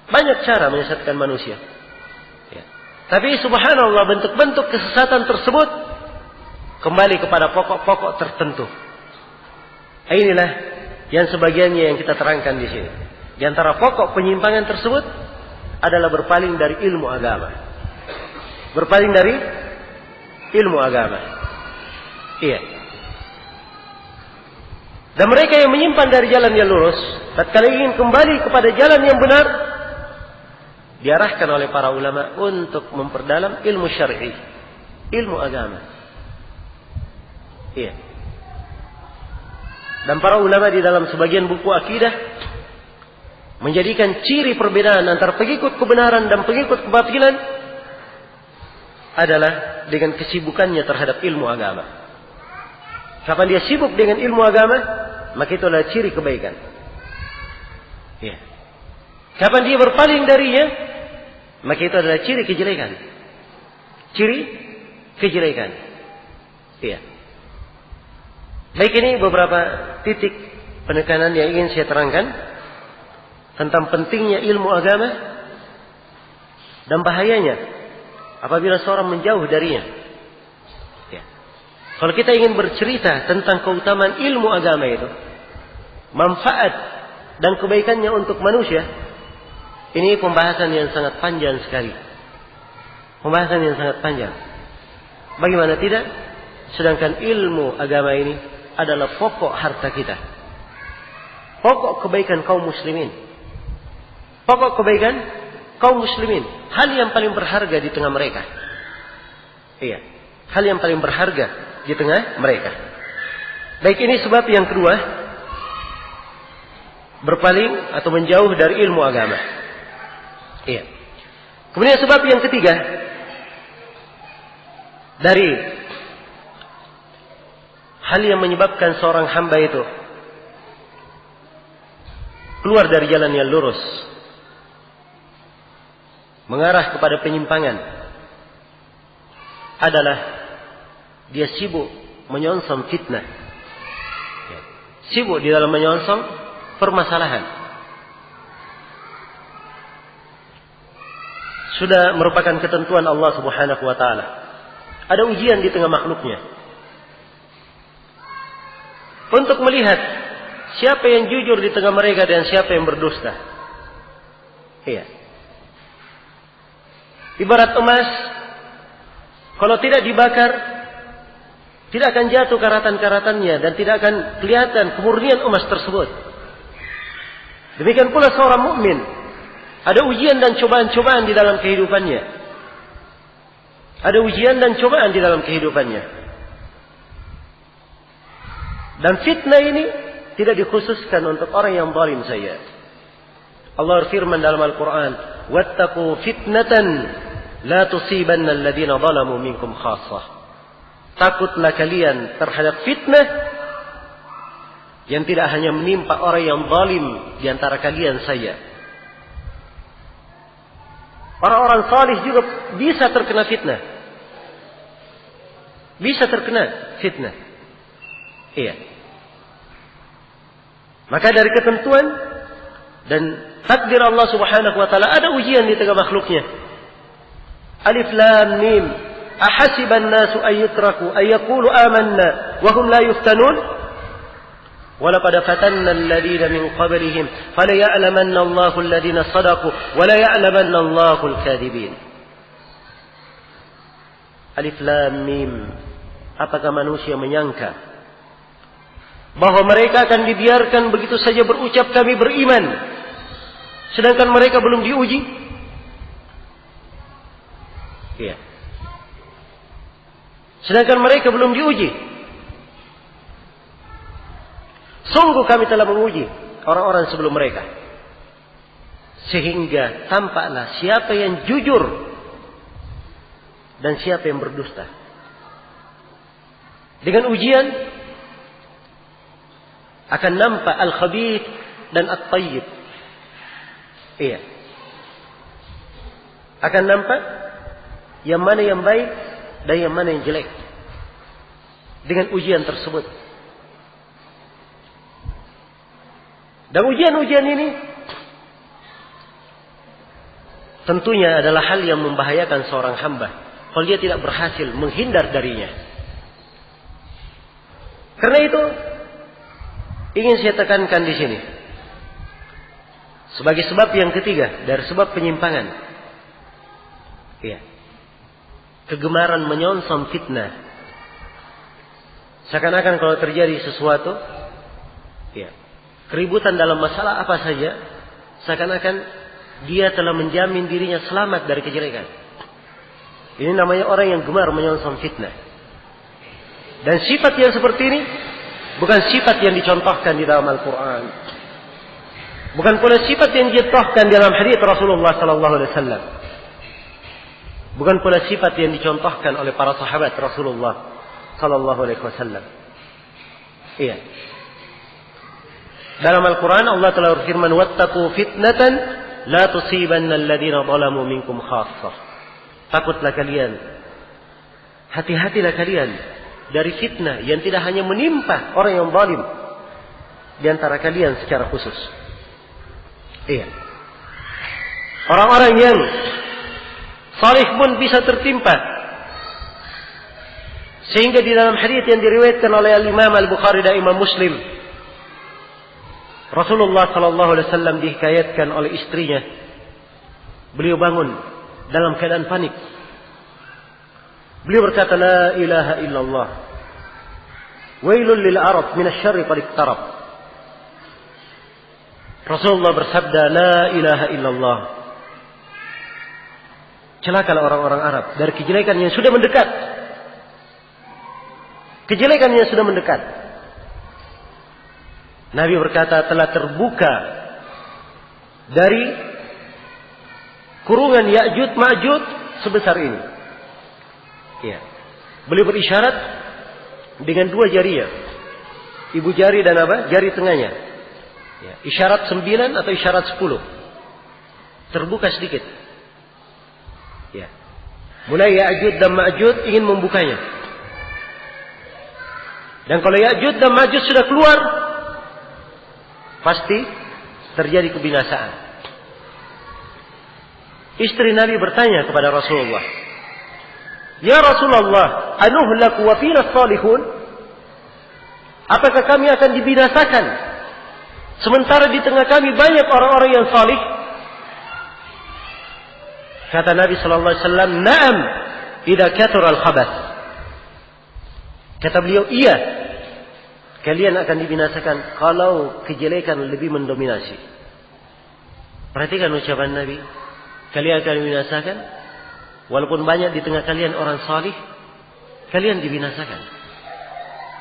Banyak cara menyesatkan manusia. Ya. Tapi subhanallah bentuk-bentuk kesesatan tersebut kembali kepada pokok-pokok tertentu. Inilah yang sebagiannya yang kita terangkan di sini. Di antara pokok penyimpangan tersebut adalah berpaling dari ilmu agama. Berpaling dari ilmu agama. Iya. Dan mereka yang menyimpan dari jalan yang lurus, tatkala ingin kembali kepada jalan yang benar, diarahkan oleh para ulama untuk memperdalam ilmu syar'i, ilmu agama. Iya. Dan para ulama di dalam sebagian buku akidah menjadikan ciri perbedaan antara pengikut kebenaran dan pengikut kebatilan adalah dengan kesibukannya terhadap ilmu agama. Kapan dia sibuk dengan ilmu agama, maka itu adalah ciri kebaikan. Ya. Kapan dia berpaling darinya, maka itu adalah ciri kejelekan. Ciri kejelekan. Iya. Baik, ini beberapa titik penekanan yang ingin saya terangkan tentang pentingnya ilmu agama dan bahayanya apabila seorang menjauh darinya. Ya. Kalau kita ingin bercerita tentang keutamaan ilmu agama itu, manfaat dan kebaikannya untuk manusia, ini pembahasan yang sangat panjang sekali. Pembahasan yang sangat panjang. Bagaimana tidak? Sedangkan ilmu agama ini adalah pokok harta kita. Pokok kebaikan kaum muslimin. Pokok kebaikan kaum muslimin. Hal yang paling berharga di tengah mereka. Iya. Hal yang paling berharga di tengah mereka. Baik, ini sebab yang kedua. Berpaling atau menjauh dari ilmu agama. Iya. Kemudian sebab yang ketiga. Dari hal yang menyebabkan seorang hamba itu keluar dari jalan yang lurus, mengarah kepada penyimpangan, adalah dia sibuk menyongsong fitnah, sibuk di dalam menyongsong permasalahan. Sudah merupakan ketentuan Allah Subhanahu wa taala. Ada ujian di tengah makhluknya untuk melihat siapa yang jujur di tengah mereka dan siapa yang berdusta. Iya. Ibarat emas, kalau tidak dibakar, tidak akan jatuh karatan-karatannya dan tidak akan kelihatan kemurnian emas tersebut. Demikian pula seorang mukmin, ada ujian dan cobaan-cobaan di dalam kehidupannya. Ada ujian dan cobaan di dalam kehidupannya. Dan fitnah ini tidak dikhususkan untuk orang yang zalim saja. Allah berfirman dalam Al-Quran, "Wattaqu fitnatan la tusibanna alladhina zalamu minkum khassah." Takutlah kalian terhadap fitnah yang tidak hanya menimpa orang yang zalim di antara kalian saja. Orang-orang salih juga bisa terkena fitnah. Bisa terkena fitnah. Iya. Maka dari ketentuan dan takdir Allah Subhanahu wa taala ada ujian di tengah makhluknya. Alif Lam Mim. Ahasiban nasu ayyutraku ayyaqulu amanna wa hum la yuftanun? Walaqad fatanna alladhina min qablihim fala ya'lamanna Allahu alladhina sadaqu wa la ya'lamanna Allahu al-kadhibin. Alif Lam Mim. Apakah manusia menyangka bahwa mereka akan dibiarkan begitu saja berucap kami beriman, sedangkan mereka belum diuji? Iya. Sedangkan mereka belum diuji. Sungguh kami telah menguji orang-orang sebelum mereka, sehingga tampaklah siapa yang jujur dan siapa yang berdusta. Dengan ujian akan nampak al-khabith dan at-tayyib. Iya. Akan nampak yang mana yang baik dan yang mana yang jelek dengan ujian tersebut. Dan ujian-ujian ini tentunya adalah hal yang membahayakan seorang hamba kalau dia tidak berhasil menghindar darinya. Karena itu ingin saya tekankan di sini sebagai sebab yang ketiga dari sebab penyimpangan. Iya. Kegemaran menyongsong fitnah. Seakan-akan kalau terjadi sesuatu, ya, keributan dalam masalah apa saja, seakan-akan dia telah menjamin dirinya selamat dari kejelekan. Ini namanya orang yang gemar menyongsong fitnah. Dan sifat yang seperti ini bukan sifat yang dicontohkan di dalam Al-Quran. Bukan pula sifat yang dicontohkan dalam hadits Rasulullah sallallahu alaihi wasallam. Bukan pula sifat yang dicontohkan oleh para sahabat Rasulullah sallallahu alaihi wasallam. Iya. Dalam Al-Quran Allah telah berfirman, "Wattaqu fitnatan la tusibanna alladhina zalamu minkum khassah." Takutlah kalian, hati-hatilah kalian dari fitnah yang tidak hanya menimpa orang yang zalim di antara kalian secara khusus. Iya. Orang-orang yang salih pun bisa tertimpa. Sehingga di dalam hadits yang diriwayatkan oleh Imam Al-Bukhari dan Imam Muslim, Rasulullah sallallahu alaihi wasallam dihikayatkan oleh istrinya. Beliau bangun dalam keadaan panik. Beliau berkata, "La ilaha illallah. Wailul lil arab min asy-syarri qad iqtarab." Rasulullah bersabda, "La ilaha illallah." Celakalah orang-orang Arab dari kejelekan yang sudah mendekat. Kejelekan yang sudah mendekat. Nabi berkata, telah terbuka dari kurungan Ya'juj Ma'juj sebesar ini. Ya. Beliau berisyarat dengan dua jarinya. Ibu jari dan apa? Jari tengahnya. Ya. Isyarat 9 atau isyarat 10. Terbuka sedikit. Ya. Mulai Ya'juj dan Ma'juj ingin membukanya. Dan kalau Ya'juj dan Ma'juj sudah keluar, pasti terjadi kebinasaan. Istri Nabi bertanya kepada Rasulullah, "Ya Rasulullah, anuhlaku wa fina salihun?" Apakah kami akan dibinasakan sementara di tengah kami banyak orang-orang yang salih? Kata Nabi sallallahu alaihi wasallam, "Na'am, idza kathura al-khabath." Kata beliau, "Iya, kalian akan dibinasakan kalau kejelekan lebih mendominasi." Perhatikan ucapan Nabi. Kalian akan dibinasakan walaupun banyak di tengah kalian orang salih, kalian dibinasakan.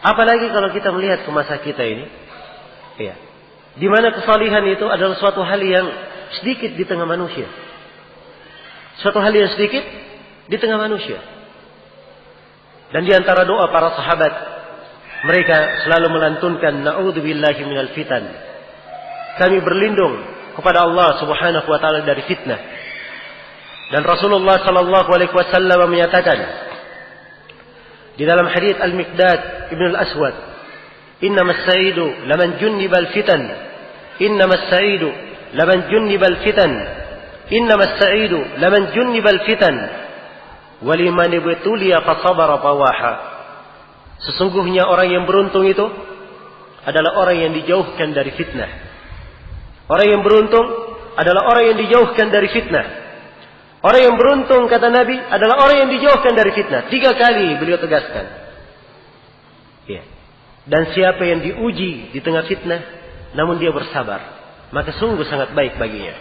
Apalagi kalau kita melihat ke masa kita ini, Ya. Di mana kesalihan itu adalah suatu hal yang sedikit di tengah manusia. Suatu hal yang sedikit di tengah manusia. Dan di antara doa para sahabat, mereka selalu melantunkan na'udzubillahi minal fitan. Kami berlindung kepada Allah Subhanahu wa taala dari fitnah. Dan Rasulullah sallallahu alaihi wasallam menyatakan di dalam hadits Al-Miqdad Ibn Al-Aswad, "Innamas sa'idu laman junnibal fitan. Innamas sa'idu laman junnibal fitan. Innamas sa'idu laman junnibal fitan. Waliman ibtuliya fasabara fawaha." Sesungguhnya orang yang beruntung itu adalah orang yang dijauhkan dari fitnah. Orang yang beruntung adalah orang yang dijauhkan dari fitnah. Orang yang beruntung, kata Nabi, adalah orang yang dijauhkan dari fitnah. 3 kali beliau tegaskan. Ya. Dan siapa yang diuji di tengah fitnah, namun dia bersabar, maka sungguh sangat baik baginya.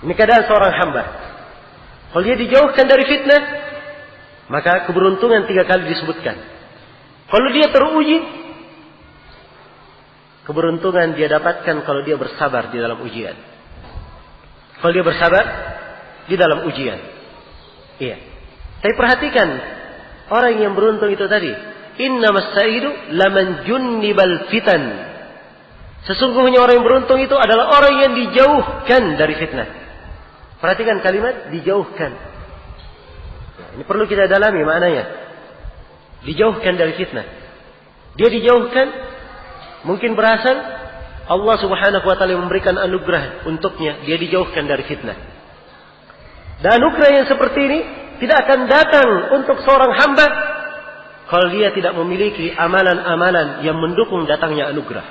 Ini keadaan seorang hamba. Kalau dia dijauhkan dari fitnah, maka keberuntungan 3 kali disebutkan. Kalau dia teruji, keberuntungan dia dapatkan kalau dia bersabar di dalam ujian. Kalau dia bersabar di dalam ujian. Iya. Tapi perhatikan orang yang beruntung itu tadi. Innamas sa'idu laman junnibal fitan. Sesungguhnya orang yang beruntung itu adalah orang yang dijauhkan dari fitnah. Perhatikan kalimat dijauhkan. Ini perlu kita dalami maknanya. Dijauhkan dari fitnah. Dia dijauhkan, mungkin berasal Allah Subhanahu wa taala memberikan anugerah untuknya, dia dijauhkan dari fitnah. Dan anugerah yang seperti ini tidak akan datang untuk seorang hamba kalau dia tidak memiliki amalan-amalan yang mendukung datangnya anugerah.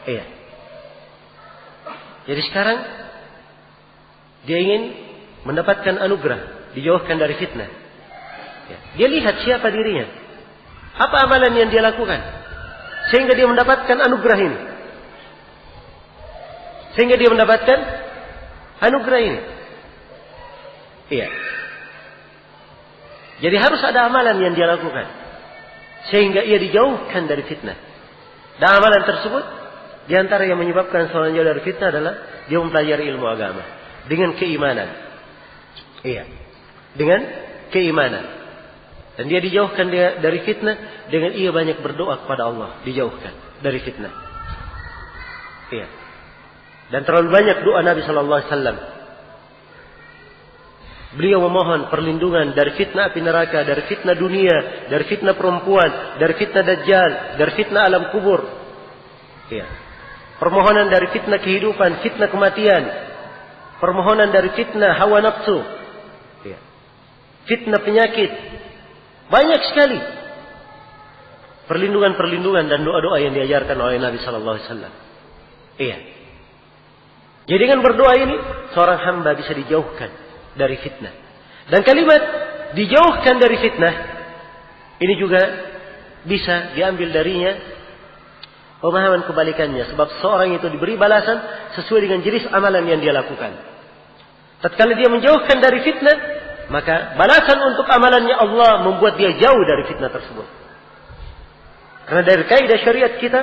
Iya. Jadi sekarang dia ingin mendapatkan anugerah, dijauhkan dari fitnah. Ya. Dia lihat siapa dirinya, apa amalan yang dia lakukan, sehingga dia mendapatkan anugerah ini. Sehingga dia mendapatkan anugerah ini. Iya. Jadi harus ada amalan yang dia lakukan, sehingga ia dijauhkan dari fitnah. Dan amalan tersebut, di antara yang menyebabkan seorang jauh dari fitnah adalah dia mempelajari ilmu agama dengan keimanan. Iya. Dengan keimanan. Dan dia dijauhkan dari fitnah dengan ia banyak berdoa kepada Allah, dijauhkan dari fitnah. Iya. Dan terlalu banyak doa Nabi sallallahu alaihi wasallam. Beliau memohon perlindungan dari fitnah api neraka, dari fitnah dunia, dari fitnah perempuan, dari fitnah dajjal, dari fitnah alam kubur. Iya. Permohonan dari fitnah kehidupan, fitnah kematian. Permohonan dari fitnah hawa nafsu. Iya. Fitnah penyakit. Banyak sekali perlindungan-perlindungan dan doa-doa yang diajarkan oleh Nabi sallallahu alaihi wasallam. Iya. Jadi dengan berdoa ini seorang hamba bisa dijauhkan dari fitnah. Dan kalimat dijauhkan dari fitnah ini juga bisa diambil darinya pemahaman kebalikannya, sebab seorang itu diberi balasan sesuai dengan jenis amalan yang dia lakukan. Tatkala dia menjauhkan dari fitnah, maka balasan untuk amalannya Allah membuat dia jauh dari fitnah tersebut. Karena dari kaidah syariat kita,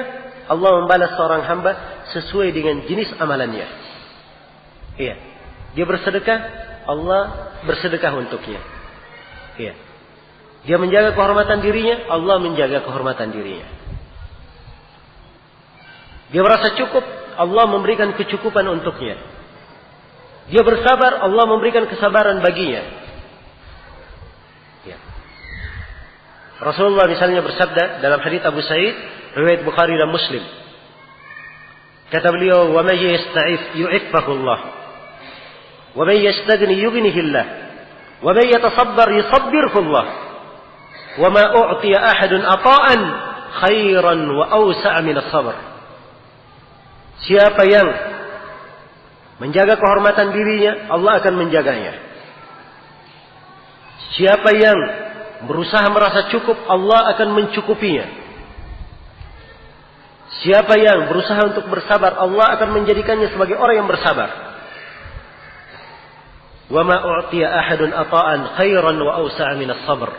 Allah membalas seorang hamba sesuai dengan jenis amalannya. Iya. Dia bersedekah, Allah bersedekah untuknya. Iya. Dia menjaga kehormatan dirinya, Allah menjaga kehormatan dirinya. Dia merasa cukup, Allah memberikan kecukupan untuknya. Dia bersabar, Allah memberikan kesabaran baginya. Ya. Rasulullah misalnya bersabda dalam hadits Abu Sa'id, riwayat Bukhari dan Muslim. Kata beliau, "Wa may yasta'if yu'iffahu Allah. Wa may yastaghni yughnihi Allah. Wa may yatasabbar yusabbirhu Allah. Wa ma u'tiya ahadun ata'an khairan wa awsa'a min as-sabr." Siapa yang menjaga kehormatan dirinya, Allah akan menjaganya. Siapa yang berusaha merasa cukup, Allah akan mencukupinya. Siapa yang berusaha untuk bersabar, Allah akan menjadikannya sebagai orang yang bersabar. Wa ma u'tiya ahadun ata'an khairan wa awsa'a min as-sabr.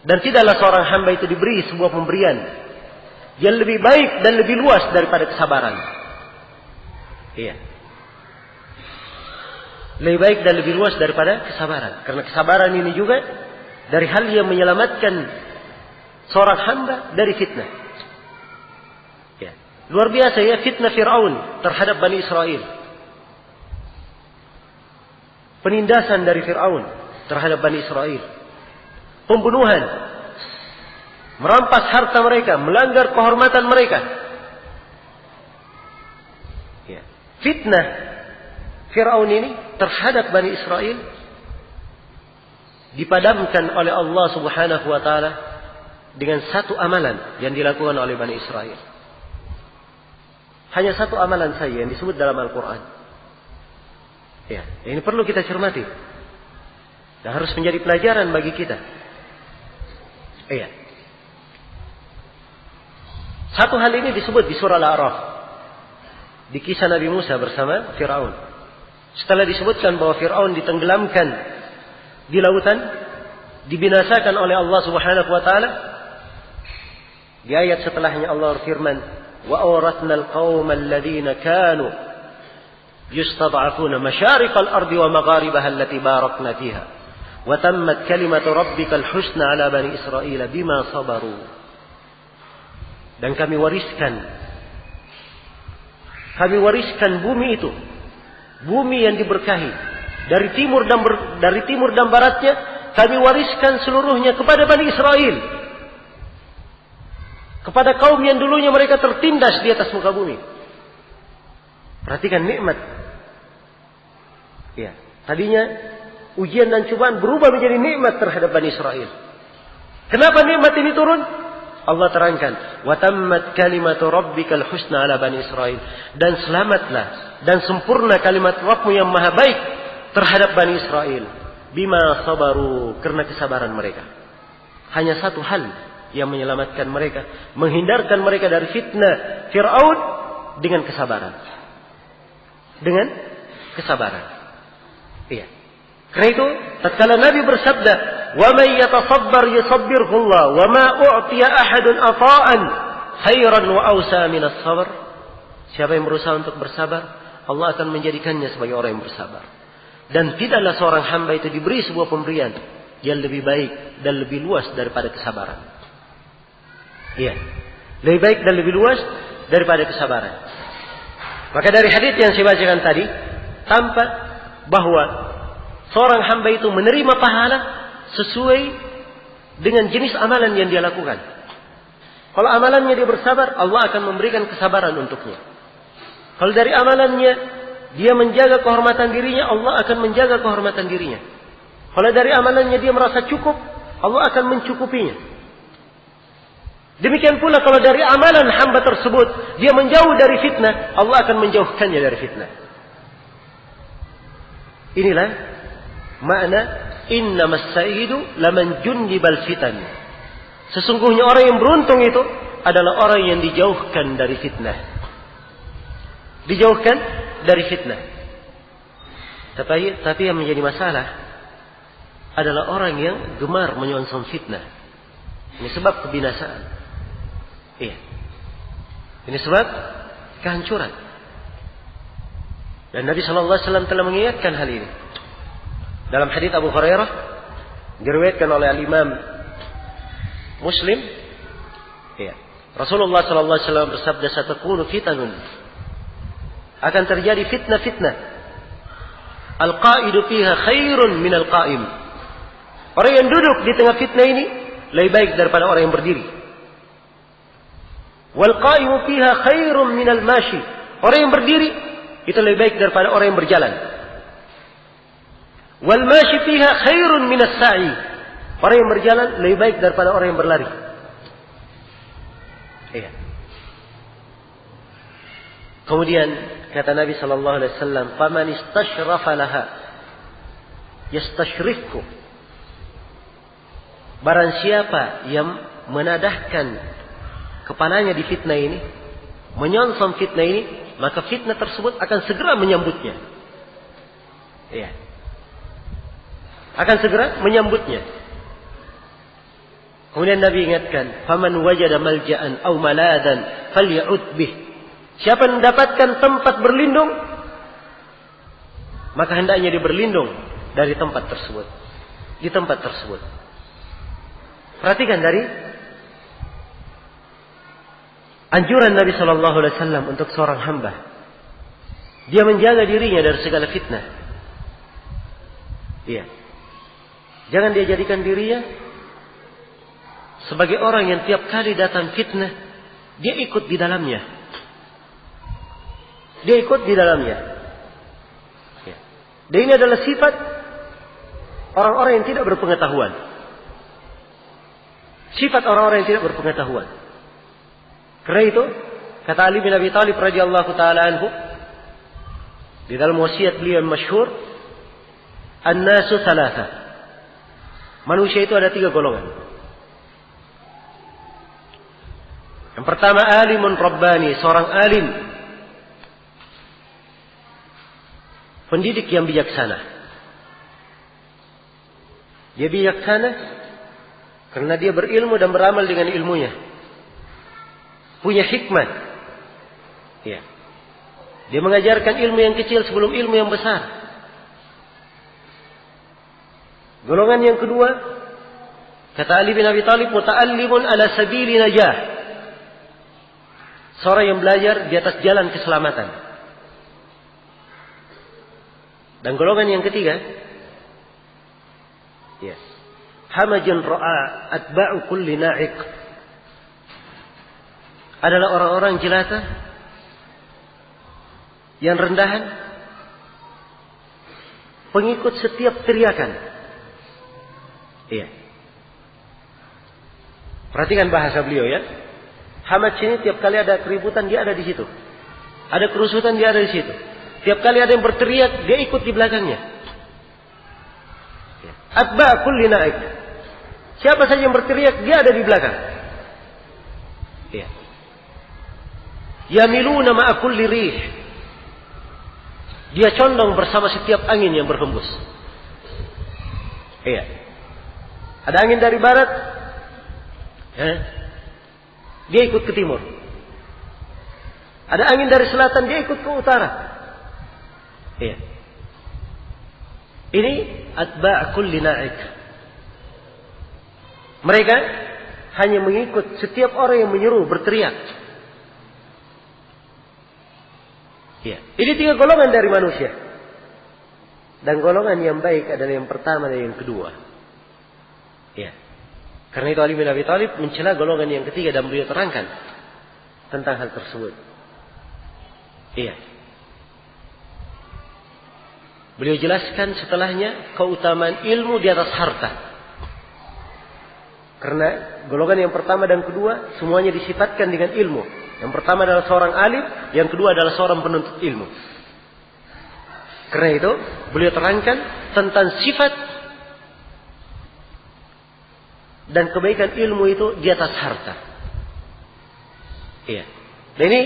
Dan tidaklah seorang hamba itu diberi sebuah pemberian yang lebih baik dan lebih luas daripada kesabaran. Iya. Lebih baik dan lebih luas daripada kesabaran. Karena kesabaran ini juga dari hal yang menyelamatkan seorang hamba dari fitnah. Ya. Luar biasa ya fitnah Fir'aun terhadap Bani Israel. Penindasan dari Fir'aun terhadap Bani Israel. Pembunuhan. Merampas harta mereka. Melanggar kehormatan mereka. Ya. Fitnah Fir'aun ini terhadap Bani Israel dipadamkan oleh Allah Subhanahu wa taala dengan satu amalan yang dilakukan oleh Bani Israel. Hanya satu amalan saja yang disebut dalam Al-Quran. Ya, ini perlu kita cermati. Dan harus menjadi pelajaran bagi kita. Iya. Satu hal ini disebut di surah Al-A'raf. Di kisah Nabi Musa bersama Fir'aun. Setelah disebutkan bahwa Fir'aun ditenggelamkan di lautan, dibinasakan oleh Allah Subhanahu wa taala. Di ayat setelahnya Allah berfirman, "Wa awratnal qaumal ladzina kanu yustad'afuna masyariqal ardi wa magharibaha allati barakna fiha. Wa tammat kalimatu rabbikal husna 'ala bani Israil bima sabaru." Dan kami wariskan bumi itu, bumi yang diberkahi dari timur dan baratnya, kami wariskan seluruhnya kepada Bani Israel, kepada kaum yang dulunya mereka tertindas di atas muka bumi. Perhatikan nikmat. Ya, tadinya ujian dan cobaan berubah menjadi nikmat terhadap Bani Israel. Kenapa nikmat ini turun? Allah terangkan, wa tammat kalimatu rabbikal husna 'ala bani Israil, dan selamatlah dan sempurna kalimat Rabbmu yang maha baik terhadap Bani Israel bima sabaru, karena kesabaran mereka. Hanya satu hal yang menyelamatkan mereka, menghindarkan mereka dari fitnah Fir'aun, dengan kesabaran. Dengan kesabaran. Iya. Karena itu tatkala Nabi bersabda, "Wa may yatasabbar yusabbirhu Allah, wa ma u'tiya ahadun ata'an khairan wa awsa min as-sabr." Siapa yang berusaha untuk bersabar, Allah akan menjadikannya sebagai orang yang bersabar. Dan tidaklah seorang hamba itu diberi sebuah pemberian yang lebih baik dan lebih luas daripada kesabaran. Iya. Lebih baik dan lebih luas daripada kesabaran. Maka dari hadis yang saya bacakan tadi, tampak bahwa seorang hamba itu menerima pahala sesuai dengan jenis amalan yang dia lakukan. Kalau amalannya dia bersabar, Allah akan memberikan kesabaran untuknya. Kalau dari amalannya dia menjaga kehormatan dirinya, Allah akan menjaga kehormatan dirinya. Kalau dari amalannya dia merasa cukup, Allah akan mencukupinya. Demikian pula kalau dari amalan hamba tersebut dia menjauh dari fitnah, Allah akan menjauhkannya dari fitnah. Inilah makna innamas sa'idu laman junnibal fitan. Sesungguhnya orang yang beruntung itu adalah orang yang dijauhkan dari fitnah. Dijauhkan dari fitnah. Tapi yang menjadi masalah adalah orang yang gemar menyongsong fitnah. Ini sebab kebinasaan. Iya. Ini sebab kehancuran. Dan Nabi SAW telah mengingatkan hal ini. Dalam hadits Abu Hurairah diriwayatkan oleh Al-Imam Muslim, ya, Rasulullah SAW bersabda, "Satakunu fitanun." Akan terjadi fitnah-fitnah. Al-qa'idu fiha khairun minal qa'im. Orang yang duduk di tengah fitnah ini lebih baik daripada orang yang berdiri. Wal qa'imu fiha khairun minal mashi. Orang yang berdiri itu lebih baik daripada orang yang berjalan. Wal mashi fiha khairun minas sa'i. Orang yang berjalan lebih baik daripada orang yang berlari. Iya. Kemudian kata Nabi sallallahu alaihi wasallam, "Faman istashrafa laha yastashrifku." Barang siapa yang menadahkan kepalanya di fitnah ini, menyongsong fitnah ini, maka fitnah tersebut akan segera menyambutnya. Iya. Akan segera menyambutnya. Kemudian Nabi ingatkan, "Faman wajada malja'an aw maladan faly'ud bih." Siapa yang mendapatkan tempat berlindung, maka hendaknya dia berlindung dari tempat tersebut. Di tempat tersebut. Perhatikan dari anjuran Nabi sallallahu alaihi wasallam untuk seorang hamba. Dia menjaga dirinya dari segala fitnah. Iya. Jangan dia jadikan dirinya sebagai orang yang tiap kali datang fitnah, dia ikut di dalamnya. Dia ikut di dalamnya. Ya. Dan ini adalah sifat orang-orang yang tidak berpengetahuan. Sifat orang-orang yang tidak berpengetahuan. Karena itu, kata Ali bin Abi Thalib radhiyallahu taala anhu di dalam wasiat beliau yang masyhur, "An-nasu thalatha." Manusia itu ada 3 golongan. Yang pertama, alimun rabbani, seorang alim, pendidik yang bijaksana. Dia bijaksana karena dia berilmu dan beramal dengan ilmunya. Punya hikmah. Ya. Dia mengajarkan ilmu yang kecil sebelum ilmu yang besar. Golongan yang kedua, kata Ali bin Abi Thalib, muta'allimun ala sabili najah. Seorang yang belajar di atas jalan keselamatan. Dan golongan yang ketiga, ya, hamajun ra'a atba'u kulli na'iq, adalah orang-orang jelata yang rendahan, pengikut setiap teriakan. Iya. Perhatikan bahasa beliau ya. Hamaj ini tiap kali ada keributan dia ada di situ. Ada kerusuhan dia ada di situ. Tiap kali ada yang berteriak dia ikut di belakangnya. Atba' kulli naik. Siapa saja yang berteriak dia ada di belakang. Iya. Yamiluna ma'a kulli rih. Dia condong bersama setiap angin yang berhembus. Iya. Ada angin dari barat, dia ikut ke timur. Ada angin dari selatan, dia ikut ke utara. Iya. Ini atba' kulli na'ik. Mereka hanya mengikut setiap orang yang menyeru, berteriak. Iya. Ini 3 golongan dari manusia. Dan golongan yang baik adalah yang pertama dan yang kedua. Ya. Karena itu Ali bin Abi Thalib mencela golongan yang ketiga dan beliau terangkan tentang hal tersebut. Iya. Beliau jelaskan setelahnya keutamaan ilmu di atas harta. Karena golongan yang pertama dan kedua semuanya disifatkan dengan ilmu. Yang pertama adalah seorang alim, yang kedua adalah seorang penuntut ilmu. Karena itu beliau terangkan tentang sifat dan kebaikan ilmu itu di atas harta. Iya. Dan ini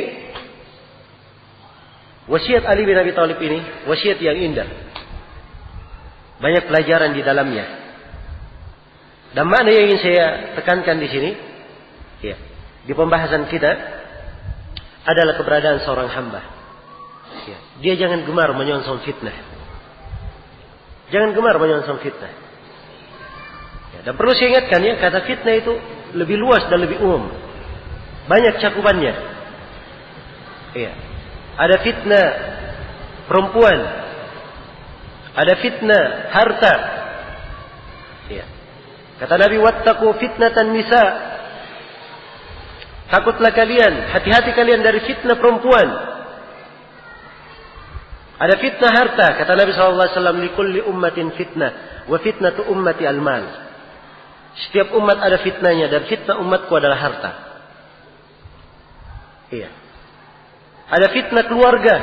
wasiat Ali bin Abi Thalib ini wasiat yang indah. Banyak pelajaran di dalamnya. Dan makna yang ingin saya tekankan di sini, ya, di pembahasan kita adalah keberadaan seorang hamba. Ya, dia jangan gemar menyongsong fitnah. Jangan gemar menyongsong fitnah. Dan perlu saya ingatkan ya, kata fitnah itu lebih luas dan lebih umum. Banyak cakupannya. Iya. Ada fitnah perempuan. Ada fitnah harta. Iya. Kata Nabi, wattaqu fitnatan nisa. Takutlah kalian, hati-hati kalian dari fitnah perempuan. Ada fitnah harta. Kata Nabi SAW, likulli ummatin fitnah. Wa fitnatu ummati al-mal. Setiap umat ada fitnahnya dan fitnah umatku adalah harta. Iya. Ada fitnah keluarga.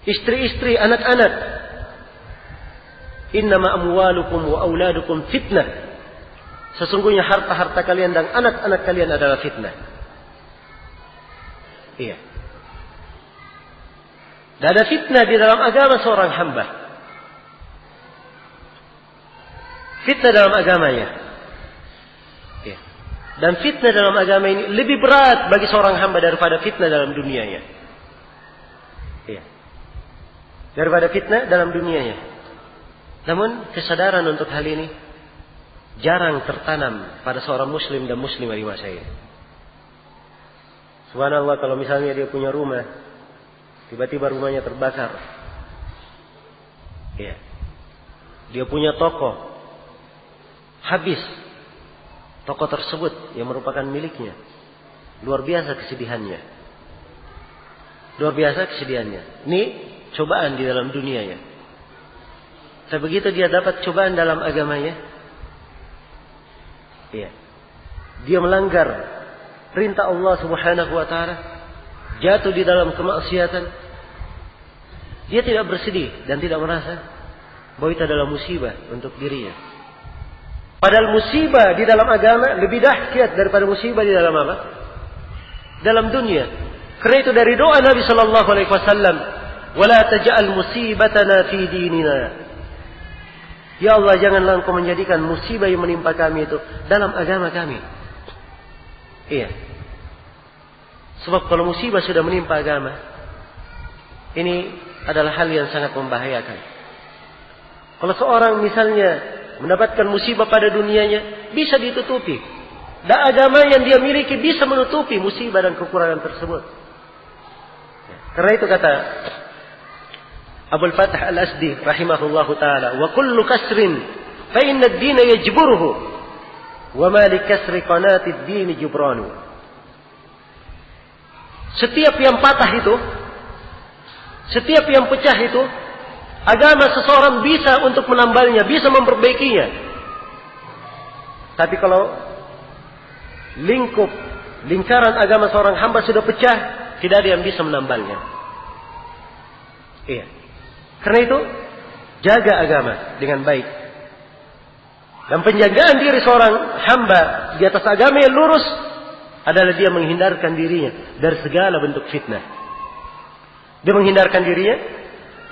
Istri-istri, anak-anak. Innama amwalukum wa auladukum fitnah. Sesungguhnya harta-harta kalian dan anak-anak kalian adalah fitnah. Iya. Dan ada fitnah di dalam agama seorang hamba. fitnah dalam agamanya. Ya. Dan fitnah dalam agama ini lebih berat bagi seorang hamba daripada fitnah dalam dunianya. Ya. Daripada fitnah dalam dunianya. Namun kesadaran untuk hal ini jarang tertanam pada seorang muslim dan muslimah di masa ini. Subhanallah, kalau misalnya dia punya rumah, tiba-tiba rumahnya terbakar. Ya. Dia punya toko, habis toko tersebut yang merupakan miliknya. Luar biasa kesedihannya. Luar biasa kesedihannya. Ini cobaan di dalam dunianya. Tapi begitu dia dapat cobaan dalam agamanya, ya, dia melanggar perintah Allah Subhanahu wa taala, jatuh di dalam kemaksiatan, dia tidak bersedih dan tidak merasa bahwa itu adalah musibah untuk dirinya. Padahal musibah di dalam agama lebih dahsyat daripada musibah di dalam apa? Dalam dunia. Karena itu dari doa Nabi sallallahu alaihi wasallam, "Wala taj'al musibatana fi dinina." Ya Allah, janganlah Engkau menjadikan musibah yang menimpa kami itu dalam agama kami. Iya. Sebab kalau musibah sudah menimpa agama, ini adalah hal yang sangat membahayakan. Kalau seorang misalnya mendapatkan musibah pada dunianya, bisa ditutupi. Dan agama yang dia miliki bisa menutupi musibah dan kekurangan tersebut. Karena itu kata Abul Fath Al-Asdi rahimahullahu ta'ala, "Wa kullu kasrin fa inna ad-dina yajburuhu wa ma li kasri qanati ad-din jubranu." Setiap yang patah itu, setiap yang pecah itu, agama seseorang bisa untuk menambalnya, bisa memperbaikinya. Tapi kalau lingkaran agama seorang hamba sudah pecah, tidak ada yang bisa menambalnya. Iya. Karena itu, jaga agama dengan baik. Dan penjagaan diri seorang hamba di atas agama yang lurus adalah dia menghindarkan dirinya dari segala bentuk fitnah. Dia menghindarkan dirinya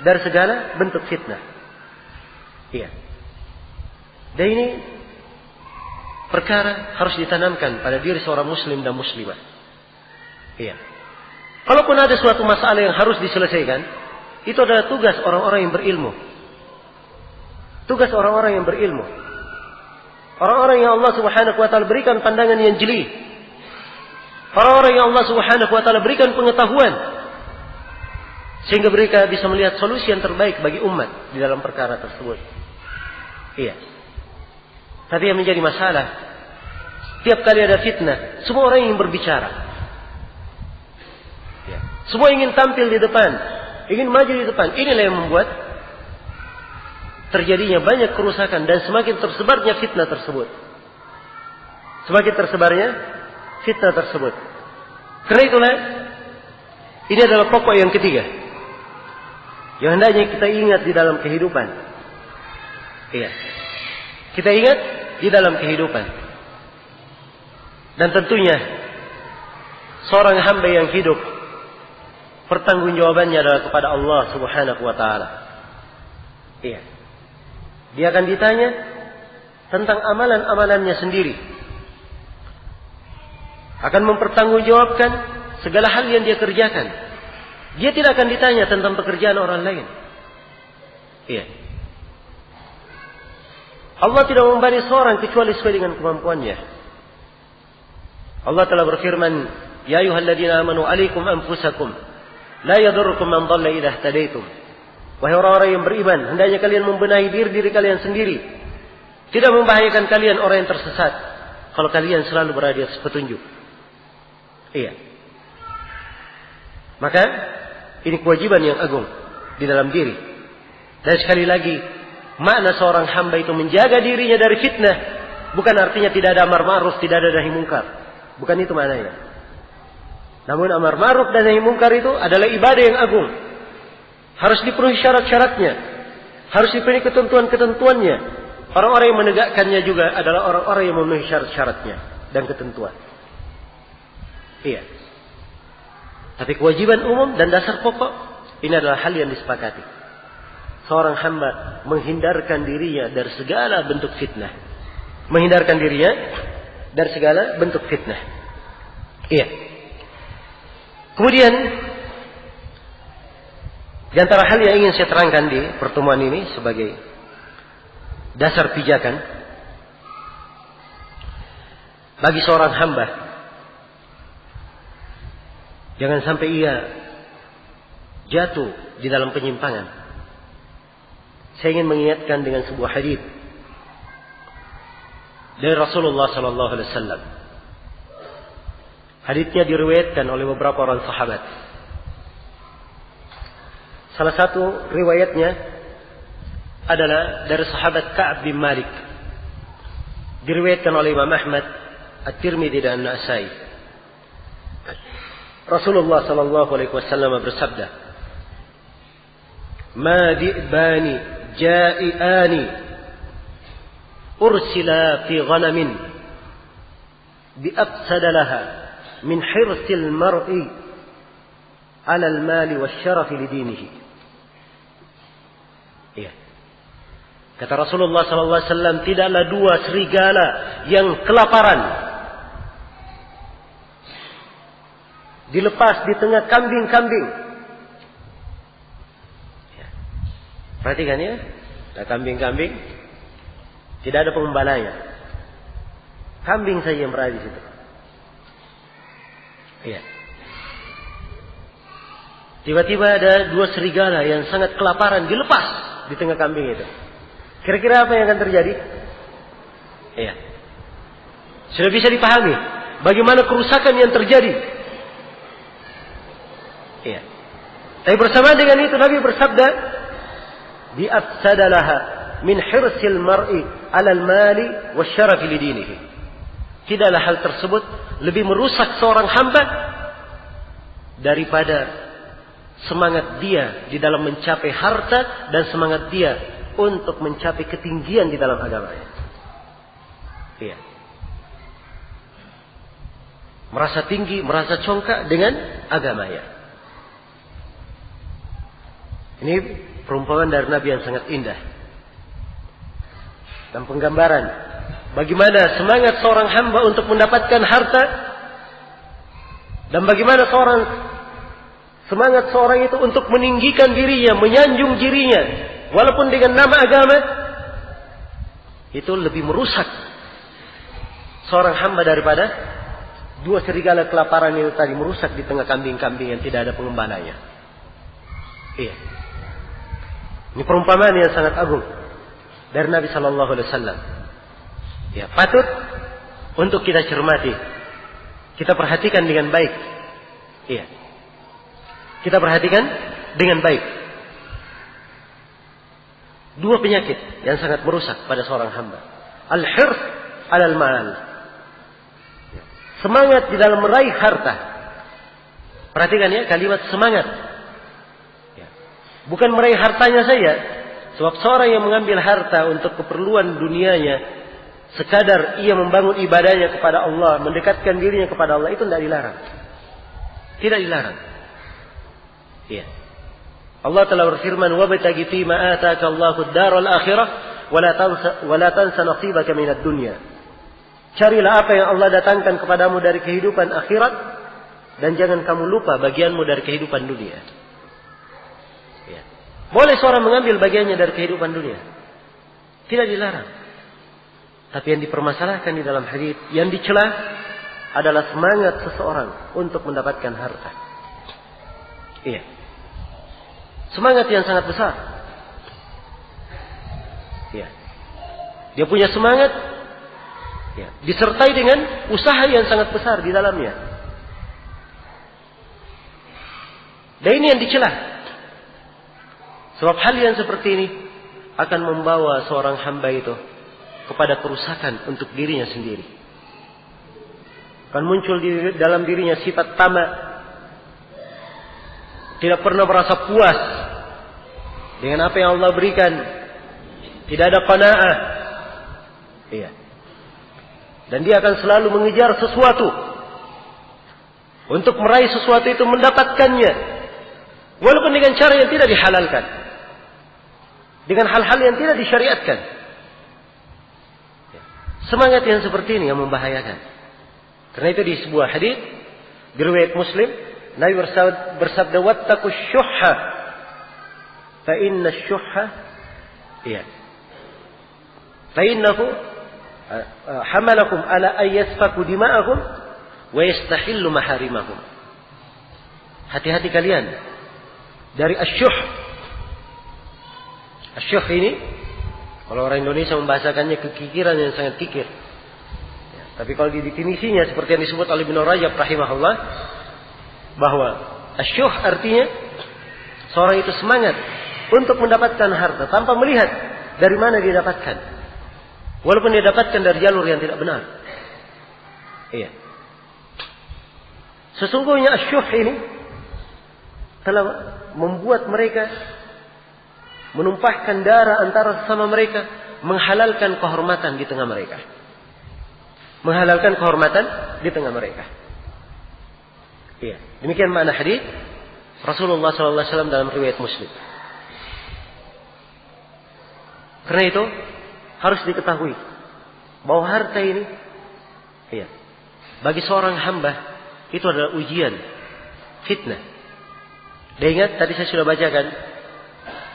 dari segala bentuk fitnah. Iya. Dan ini perkara harus ditanamkan pada diri seorang muslim dan muslimah. Iya. Kalaupun ada suatu masalah yang harus diselesaikan, itu adalah tugas orang-orang yang berilmu. Tugas orang-orang yang berilmu. Orang-orang yang Allah Subhanahu wa taala berikan pandangan yang jeli. Orang-orang yang Allah Subhanahu wa taala berikan pengetahuan sehingga mereka bisa melihat solusi yang terbaik bagi umat di dalam perkara tersebut. Iya. Tapi yang menjadi masalah, tiap kali ada fitnah, semua orang ingin berbicara. Ya. Semua ingin tampil di depan, ingin maju di depan. Inilah yang membuat terjadinya banyak kerusakan dan semakin tersebarnya fitnah tersebut. Semakin tersebarnya fitnah tersebut. Karena itulah, ini adalah pokok yang ketiga yang hendaknya kita ingat di dalam kehidupan. Iya. Kita ingat di dalam kehidupan. Dan tentunya seorang hamba yang hidup, pertanggungjawabannya adalah kepada Allah Subhanahu wa taala. Iya. Dia akan ditanya tentang amalan-amalannya sendiri. Akan mempertanggungjawabkan segala hal yang dia kerjakan. Dia tidak akan ditanya tentang pekerjaan orang lain. Iya. Allah tidak membebani seorang kecuali sesuai dengan kemampuannya. Allah telah berfirman, "Ya ayyuhalladzina amanu 'alaikum anfusakum, la yadurrukum man dhalla idza ihtadaitum." Wahai orang-orang yang beriman, hendaknya kalian membenahi diri kalian sendiri. Tidak membahayakan kalian orang yang tersesat kalau kalian selalu berada di atas petunjuk. Iya. Maka ini kewajiban yang agung di dalam diri. Dan sekali lagi, makna seorang hamba itu menjaga dirinya dari fitnah bukan artinya tidak ada amar ma'ruf, tidak ada nahi mungkar. Bukan itu maknanya. Namun amar ma'ruf dan nahi mungkar itu adalah ibadah yang agung. Harus dipenuhi syarat-syaratnya. Harus dipenuhi ketentuan-ketentuannya. Orang-orang yang menegakkannya juga adalah orang-orang yang memenuhi syarat-syaratnya dan ketentuan. Iya. Tapi kewajiban umum dan dasar pokok ini adalah hal yang disepakati. seorang hamba menghindarkan dirinya dari segala bentuk fitnah. Menghindarkan dirinya dari segala bentuk fitnah. Iya. Kemudian di antara hal yang ingin saya terangkan di pertemuan ini sebagai dasar pijakan bagi seorang hamba, jangan sampai ia jatuh di dalam penyimpangan. Saya ingin mengingatkan dengan sebuah hadis dari Rasulullah sallallahu alaihi wasallam. Hadisnya diriwayatkan oleh beberapa orang sahabat. Salah satu riwayatnya adalah dari sahabat Ka'ab bin Malik. Diriwayatkan oleh Imam Ahmad, At-Tirmidzi dan An-Nasa'i. Rasulullah sallallahu alaihi wasallam bersabda, "Ma di'bani ja'iani ursila fi ghanamin bi'afsada laha min hirsil mar'i 'ala al-mali wasyarafi lidinihi." Ya. Kata Rasulullah sallallahu alaihi wasallam, tidaklah dua serigala yang kelaparan dilepas di tengah kambing-kambing. Ya. Perhatikan ya, ada kambing-kambing, tidak ada pengembalanya. Kambing saja yang berada di situ. Iya. Tiba-tiba ada dua serigala yang sangat kelaparan dilepas di tengah kambing itu. Kira-kira apa yang akan terjadi? Iya. Sudah bisa dipahami bagaimana kerusakan yang terjadi. Iya. Tapi bersama dengan itu Nabi bersabda, "Bi'afsadalaha min hirsil mar'i 'alal mali wasyarafi lidinihi." Tidaklah hal tersebut lebih merusak seorang hamba daripada semangat dia di dalam mencapai harta dan semangat dia untuk mencapai ketinggian di dalam agamanya. Iya. Merasa tinggi, merasa congkak dengan agamanya. Ini perumpamaan dari Nabi yang sangat indah. Dan penggambaran bagaimana semangat seorang hamba untuk mendapatkan harta dan bagaimana semangat seorang itu untuk meninggikan dirinya, menyanjung dirinya walaupun dengan nama agama, itu lebih merusak seorang hamba daripada dua serigala kelaparan itu tadi merusak di tengah kambing-kambing yang tidak ada pengembalanya. Iya. Ini perumpamaan yang sangat agung dari Nabi sallallahu alaihi wasallam. Ya, patut untuk kita cermati. Kita perhatikan dengan baik. Iya. Kita perhatikan dengan baik. Dua penyakit yang sangat merusak pada seorang hamba. Al-hirs 'alal mal. Semangat di dalam meraih harta. Perhatikan ya kalimat semangat. Ya. Bukan meraih hartanya saja. Sebab seorang yang mengambil harta untuk keperluan dunianya, sekadar ia membangun ibadahnya kepada Allah, mendekatkan dirinya kepada Allah, itu tidak dilarang. Tidak dilarang. Ya. Allah telah berfirman, "Wabtaghi fima ataka Allahu ad-daral akhirah wa la tansa nasibaka minad dunya." Carilah apa yang Allah datangkan kepadamu dari kehidupan akhirat dan jangan kamu lupa bagianmu dari kehidupan dunia. Ya. Boleh seorang mengambil bagiannya dari kehidupan dunia. Tidak dilarang. Tapi yang dipermasalahkan di dalam hadis, yang dicela adalah semangat seseorang untuk mendapatkan harta. Iya. Semangat yang sangat besar. Iya. Dia punya semangat, ya, disertai dengan usaha yang sangat besar di dalamnya. Dan ini yang dicela. Sebab hal yang seperti ini akan membawa seorang hamba itu kepada kerusakan untuk dirinya sendiri. Akan muncul di dalam dirinya sifat tamak. Tidak pernah merasa puas dengan apa yang Allah berikan. Tidak ada qanaah. Iya. Dan dia akan selalu mengejar sesuatu. Untuk meraih sesuatu itu, mendapatkannya. Walaupun dengan cara yang tidak dihalalkan. dengan hal-hal yang tidak disyariatkan. Semangat yang seperti ini yang membahayakan. Karena itu di sebuah hadis di riwayat Muslim, Nabi bersabda, "Wattaqus syuhha, fa inna syuhha fa innahu hamalakum ala an yasfaku dima'akum wa yastahillu maharimahum." Hati-hati kalian dari asyuh. Asyuh ini, kalau orang Indonesia membahasakannya kekikiran yang sangat kikir. Ya, tapi kalau didefinisinya seperti yang disebut oleh Ibnu Rajab rahimahullah, bahwa asyuh artinya seorang itu semangat untuk mendapatkan harta tanpa melihat dari mana dia dapatkan. Walaupun dia dapatkan dari jalur yang tidak benar. Iya. Sesungguhnya asyuh ini telah membuat mereka menumpahkan darah antara sesama mereka, menghalalkan kehormatan di tengah mereka. Menghalalkan kehormatan di tengah mereka. Iya. Demikian makna hadis Rasulullah SAW dalam riwayat Muslim. Karena itu harus diketahui bahwa harta ini, iya, bagi seorang hamba itu adalah ujian, fitnah. Dan ingat tadi saya sudah bacakan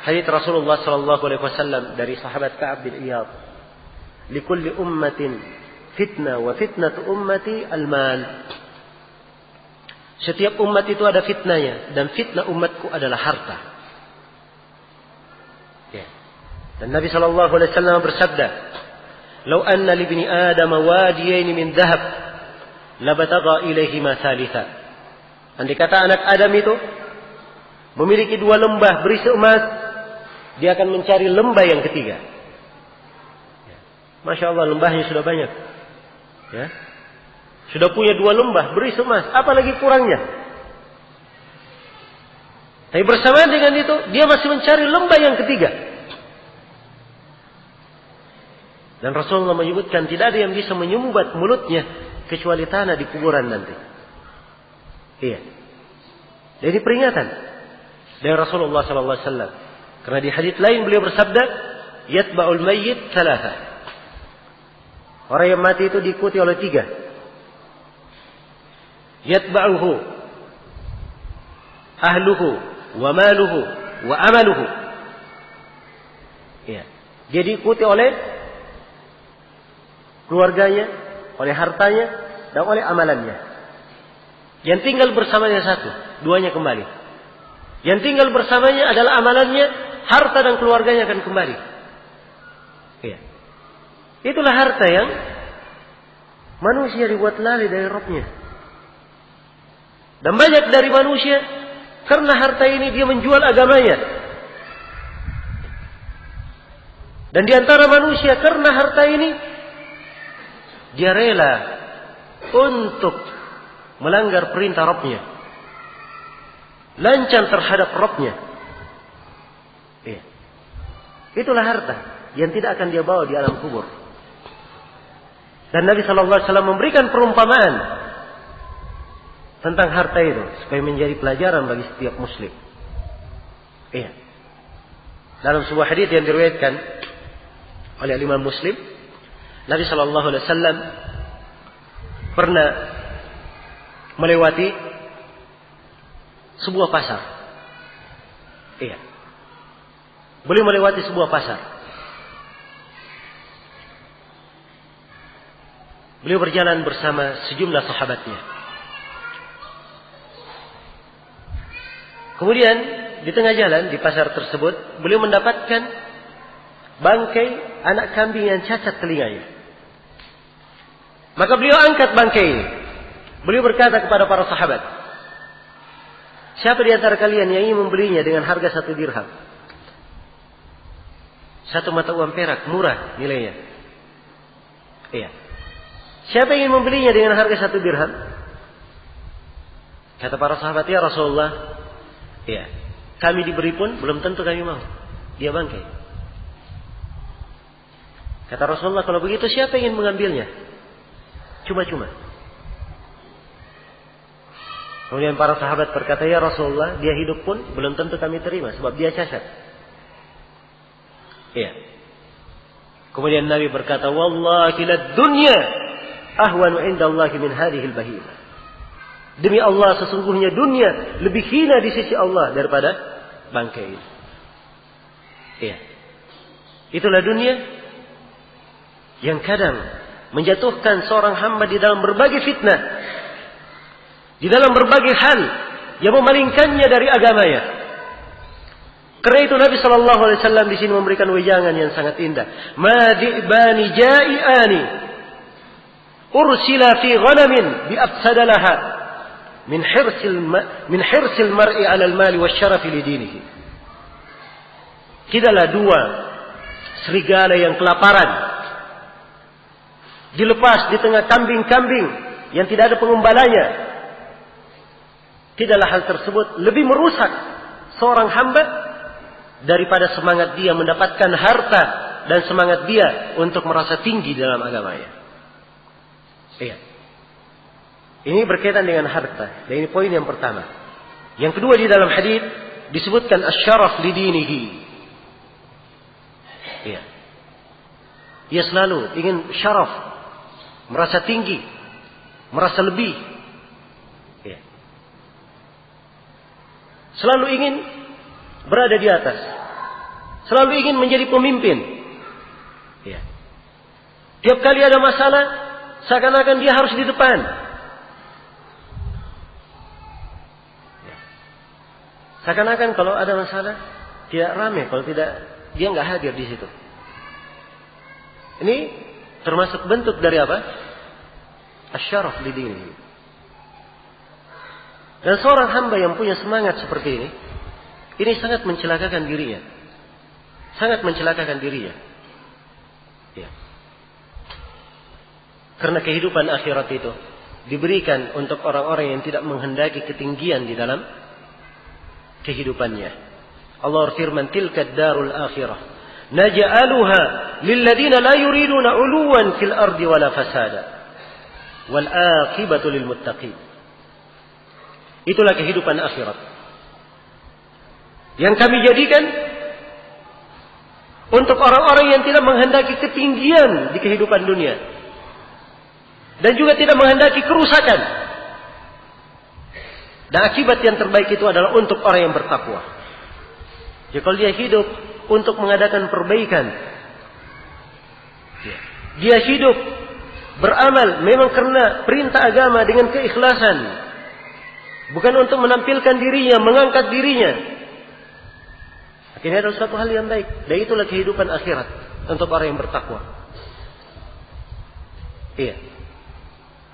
hadits Rasulullah SAW dari sahabat Ka'ab bin Iyad. Likulli ummatin fitnah wa fitnatu ummati al-mal. Setiap umat itu ada fitnahnya dan fitnah umatku adalah harta. Ya. Dan Nabi SAW bersabda, "Lau anna li bani Adam wadiyain min dhahab, labataga ilaihi ma thalitha." Andai kata anak Adam itu memiliki 2 lembah berisi emas, dia akan mencari lembah yang ketiga. Masya Allah, lembahnya sudah banyak. Ya. Sudah punya 2 lembah berisi emas, apalagi kurangnya. Tapi bersamaan dengan itu, dia masih mencari lembah yang ketiga. Dan Rasulullah menyebutkan tidak ada yang bisa menyumbat mulutnya kecuali tanah di kuburan nanti. Iya. Jadi peringatan dari Rasulullah SAW. Karena di hadits lain beliau bersabda, "Yatba'ul mayyit thalatha." Orang yang mati itu diikuti oleh 3. Yatba'uhu ahluhu wa maluhu wa amaluhu. Ya. Dia diikuti oleh keluarganya, oleh hartanya, dan oleh amalannya. Yang tinggal bersamanya 1, 2-nya kembali. Yang tinggal bersamanya adalah amalannya, harta dan keluarganya akan kembali. Ya. Itulah harta yang manusia dibuat lalai dari Rabbnya. Dan banyak dari manusia karena harta ini dia menjual agamanya. Dan di antara manusia karena harta ini dia rela untuk melanggar perintah Rabbnya, lancang terhadap Rabbnya. Iya. Itulah harta yang tidak akan dia bawa di alam kubur. Dan Nabi SAW memberikan perumpamaan tentang harta itu supaya menjadi pelajaran bagi setiap muslim. Iya. Dalam sebuah hadis yang diriwayatkan oleh Imam Muslim, Nabi SAW pernah melewati sebuah pasar. Iya. Beliau melewati sebuah pasar. Beliau berjalan bersama sejumlah sahabatnya. Kemudian di tengah jalan di pasar tersebut, beliau mendapatkan bangkai anak kambing yang cacat telinganya. Maka beliau angkat bangkai ini. Beliau berkata kepada para sahabat, "Siapa di antara kalian yang ingin membelinya dengan harga 1 dirham? 1 mata uang perak, murah nilainya. Iya. Siapa yang ingin membelinya dengan harga 1 dirham?" Kata para sahabat, "Ya Rasulullah, iya, kami diberi pun belum tentu kami mau. Dia bangkai." Kata Rasulullah, "Kalau begitu siapa yang ingin mengambilnya? Cuma-cuma." Kemudian para sahabat berkata, "Ya Rasulullah, dia hidup pun belum tentu kami terima sebab dia cacat." Iya. Kemudian Nabi berkata, "Wallahi lad dunya ahwanu 'indallahi min hadhihi al-bahimah." Demi Allah, sesungguhnya dunia lebih hina di sisi Allah daripada bangkai ini. Iya. Itulah dunia yang kadang menjatuhkan seorang hamba di dalam berbagai fitnah, di dalam berbagai hal yang memalingkannya dari agamanya. Karena itu Nabi Shallallahu Alaihi Wasallam di sini memberikan wejangan yang sangat indah. Madibani jai'ani ursila fi ghanamin bi afsadalaha min hirsil mar'i 'ala al-mali wasyarafi li dinihi. Tidaklah dua serigala yang kelaparan dilepas di tengah kambing-kambing yang tidak ada penggembalanya. Tidaklah hal tersebut lebih merusak seorang hamba daripada semangat dia mendapatkan harta dan semangat dia untuk merasa tinggi dalam agamanya. Iya. Ini berkaitan dengan harta. Dan ini poin yang pertama. Yang kedua, di dalam hadis disebutkan asy-syaraf lidinihi. Iya. Dia selalu ingin syaraf, merasa tinggi, merasa lebih. Iya. Selalu ingin berada di atas. Selalu ingin menjadi pemimpin. Ya. Tiap kali ada masalah, seakan-akan dia harus di depan. Ya. Seakan-akan kalau ada masalah, tidak ramai. Kalau tidak, dia nggak hadir di situ. Ini termasuk bentuk dari apa? Asy-syaraf lidinihi. Dan seorang hamba yang punya semangat seperti ini sangat mencelakakan dirinya. Sangat mencelakakan dirinya. Ya. Karena kehidupan akhirat itu diberikan untuk orang-orang yang tidak menghendaki ketinggian di dalam kehidupannya. Allah berfirman, "Tilka darul akhirah naj'aluha lil ladzina la yuriduna 'uluwan fil ardi wala fasada wal aqibatu lil muttaqin." Itulah kehidupan akhirat yang kami jadikan untuk orang-orang yang tidak menghendaki ketinggian di kehidupan dunia. Dan juga tidak menghendaki kerusakan. Dan akibat yang terbaik itu adalah untuk orang yang bertakwa. Jadi kalau dia hidup untuk mengadakan perbaikan. Dia hidup beramal memang karena perintah agama dengan keikhlasan. Bukan untuk menampilkan dirinya, mengangkat dirinya. Ini adalah suatu hal yang baik. Dan itulah kehidupan akhirat untuk orang yang bertakwa. Iya.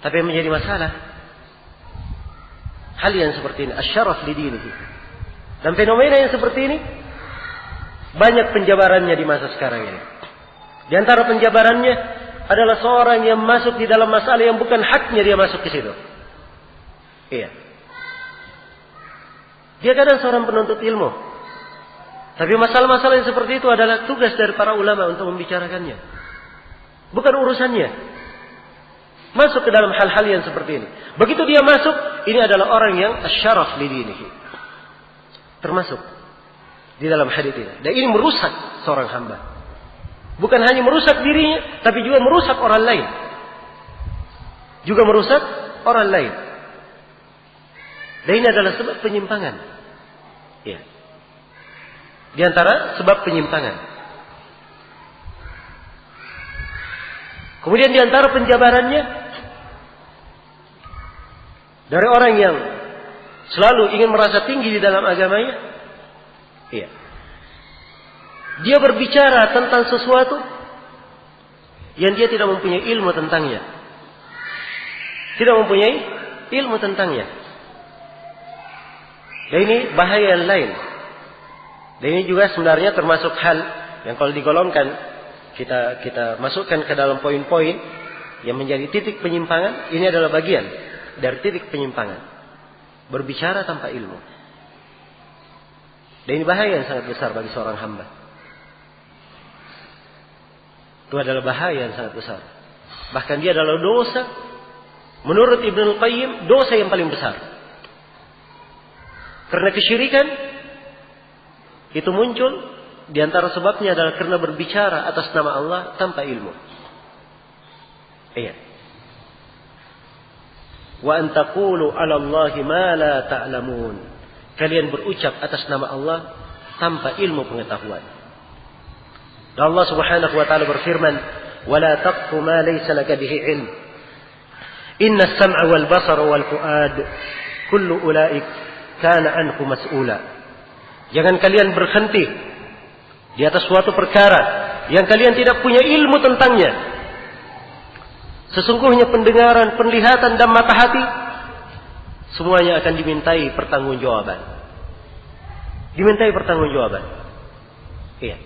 Tapi yang menjadi masalah, hal yang seperti ini, asy-syaraf lidinihi. Dan fenomena yang seperti ini banyak penjabarannya di masa sekarang ini. Di antara penjabarannya adalah seorang yang masuk di dalam masalah yang bukan haknya dia masuk ke situ. Iya. Dia kadang seorang penuntut ilmu. Tapi masalah-masalah yang seperti itu adalah tugas dari para ulama untuk membicarakannya. Bukan urusannya. Masuk ke dalam hal-hal yang seperti ini. Begitu dia masuk, ini adalah orang yang asy-syaraf lidinihi. Termasuk di dalam hadits ini. Dan ini merusak seorang hamba. Bukan hanya merusak dirinya, tapi juga merusak orang lain. Juga merusak orang lain. Dan ini adalah sebab penyimpangan. Ya. Di antara sebab penyimpangan. Kemudian di antara penjabarannya dari orang yang selalu ingin merasa tinggi di dalam agamanya, iya. Dia berbicara tentang sesuatu yang dia tidak mempunyai ilmu tentangnya. Tidak mempunyai ilmu tentangnya. Dan ini bahaya yang lain. Dan ini juga sebenarnya termasuk hal yang kalau digolongkan kita masukkan ke dalam poin-poin yang menjadi titik penyimpangan. Ini adalah bagian dari titik penyimpangan. Berbicara tanpa ilmu. Dan ini bahaya yang sangat besar bagi seorang hamba. Itu adalah bahaya yang sangat besar. Bahkan dia adalah dosa. Menurut Ibnul Qayyim, dosa yang paling besar. Karena kesyirikan itu muncul Di antara sebabnya adalah karena berbicara atas nama Allah tanpa ilmu. Iya. Wa an taqulu 'ala Allahi ma la ta'lamun. Kalian berucap atas nama Allah tanpa ilmu pengetahuan. Dan Allah Subhanahu wa taala berfirman, "Wa la taqfu ma laysa laka bihi 'ilm. Inna as-sam'a wal basara wal fu'ad kullu ulaik kana anhu mas'ula." Jangan kalian berhenti di atas suatu perkara yang kalian tidak punya ilmu tentangnya. Sesungguhnya pendengaran, penglihatan dan mata hati semuanya akan dimintai pertanggungjawaban. Dimintai pertanggungjawaban. Iya.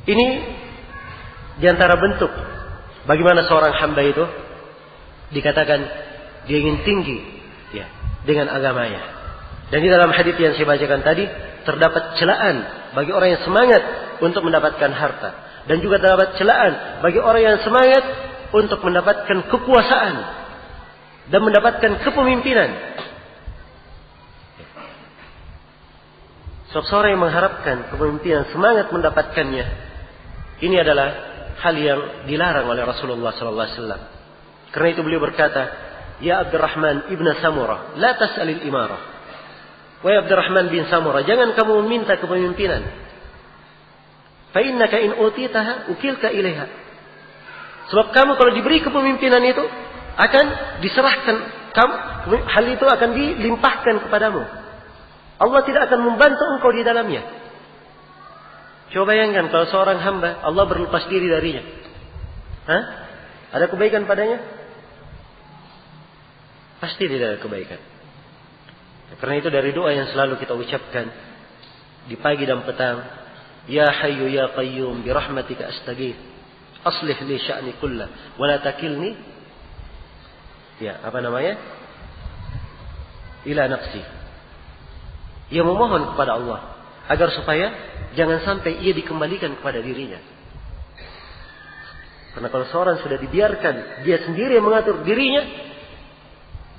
Ini di antara bentuk bagaimana seorang hamba itu dikatakan dia ingin tinggi ya dengan agamanya. Dan di dalam hadis yang saya bacakan tadi terdapat celaan bagi orang yang semangat untuk mendapatkan harta dan juga terdapat celaan bagi orang yang semangat untuk mendapatkan kekuasaan dan mendapatkan kepemimpinan. Sebab seorang yang mengharapkan kepemimpinan semangat mendapatkannya, ini adalah hal yang dilarang oleh Rasulullah sallallahu alaihi wasallam. Karena itu beliau berkata, "Ya Abdurrahman ibn Samurah, la tas'alil imarah." Wahai Abdurrahman bin Samurah, jangan kamu meminta kepemimpinan. Fa innaka in utitaha ukilka ilaiha. Sebab kamu kalau diberi kepemimpinan itu akan diserahkan kamu, hal itu akan dilimpahkan kepadamu. Allah tidak akan membantu engkau di dalamnya. Coba bayangkan kalau seorang hamba Allah berlepas diri darinya. Hah? Ada kebaikan padanya? Pasti tidak ada kebaikan. Karena itu dari doa yang selalu kita ucapkan di pagi dan petang, Ya Hayyu Ya Qayyum bi rahmatika astaghith, aslih li sya'ni kullah wa la takilni ila nafsi. Ia memohon kepada Allah agar supaya jangan sampai ia dikembalikan kepada dirinya. Karena kalau seorang sudah dibiarkan dia sendiri yang mengatur dirinya,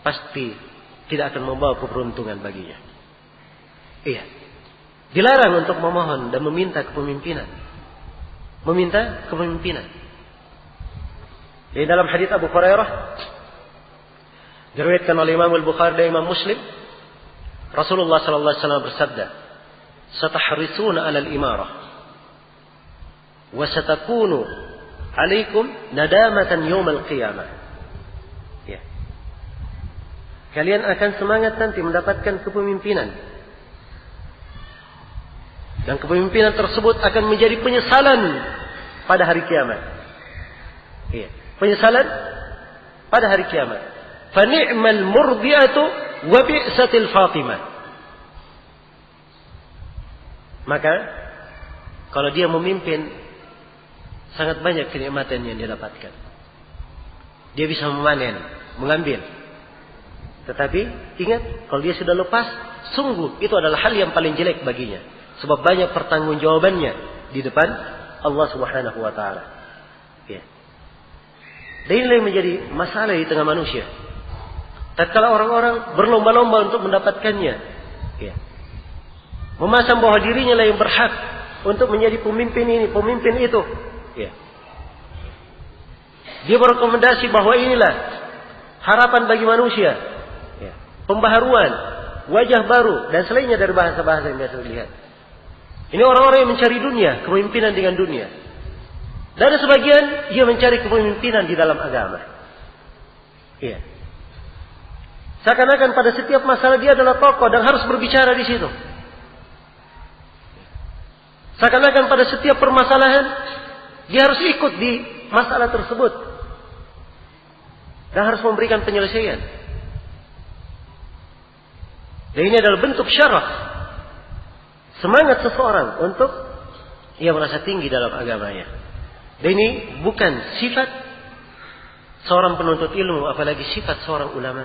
pasti tidak akan membawa keberuntungan baginya. Iya. Dilarang untuk memohon dan meminta kepemimpinan. Meminta kepemimpinan. Di dalam hadis Abu Hurairah diriwayatkan oleh Imam Al-Bukhari dan Imam Muslim, Rasulullah sallallahu alaihi wasallam bersabda, "Satahrisuna 'alal imarah wa satakunu 'alaikum nadamatan yaumal qiyamah." Kalian akan semangat nanti mendapatkan kepemimpinan. Dan kepemimpinan tersebut akan menjadi penyesalan pada hari kiamat. Iya, penyesalan pada hari kiamat. Fa ni'mal murdi'atu wa bi'satil fatimah. Maka kalau dia memimpin sangat banyak kenikmatan yang dia dapatkan. Dia bisa memanen, mengambil. Tetapi ingat, kalau dia sudah lepas, sungguh itu adalah hal yang paling jelek baginya. Sebab banyak pertanggungjawabannya di depan Allah Subhanahu wa taala. Ya. Dan ini yang menjadi masalah di tengah manusia. Tatkala orang-orang berlomba-lomba untuk mendapatkannya, ya. Memasang bahwa dirinya lah yang berhak untuk menjadi pemimpin ini, pemimpin itu, ya. Dia berekomendasi bahwa inilah harapan bagi manusia. Pembaharuan, wajah baru dan selainnya dari bahasa-bahasa yang biasa dilihat. Ini orang-orang yang mencari dunia, kepemimpinan dengan dunia. Dan ada sebagian ia mencari kepemimpinan di dalam agama. Iya. Seakan-akan pada setiap masalah dia adalah tokoh dan harus berbicara di situ. Seakan-akan pada setiap permasalahan dia harus ikut di masalah tersebut dan harus memberikan penyelesaian. Dan ini adalah bentuk syaraf semangat seseorang untuk ia merasa tinggi dalam agamanya. Dan ini bukan sifat seorang penuntut ilmu, apalagi sifat seorang ulama.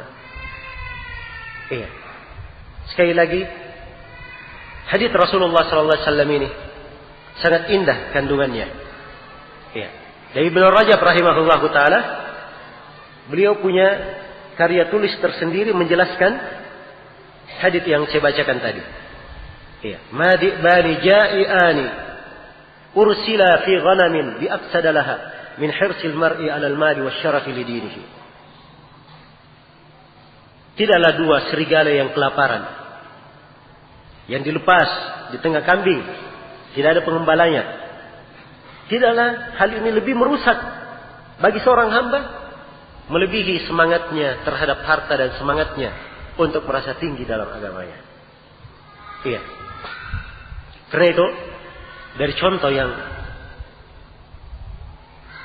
Iya. Sekali lagi, hadis Rasulullah sallallahu alaihi wasallam ini sangat indah kandungannya. Iya. Dari Ibnu Rajab rahimahullahu taala, beliau punya karya tulis tersendiri menjelaskan hadits yang saya bacakan tadi. Iya, madi bani ja'iani ursila fi ghanamin bi aqsadalaha min hirsil mar'i 'ala al-mali wasyarafi li dinihi. Tidaklah dua serigala yang kelaparan yang dilepas di tengah kambing, tidak ada pengembalanya. Tidaklah hal ini lebih merusak bagi seorang hamba melebihi semangatnya terhadap harta dan semangatnya untuk merasa tinggi dalam agamanya. Iya. Karena itu dari contoh yang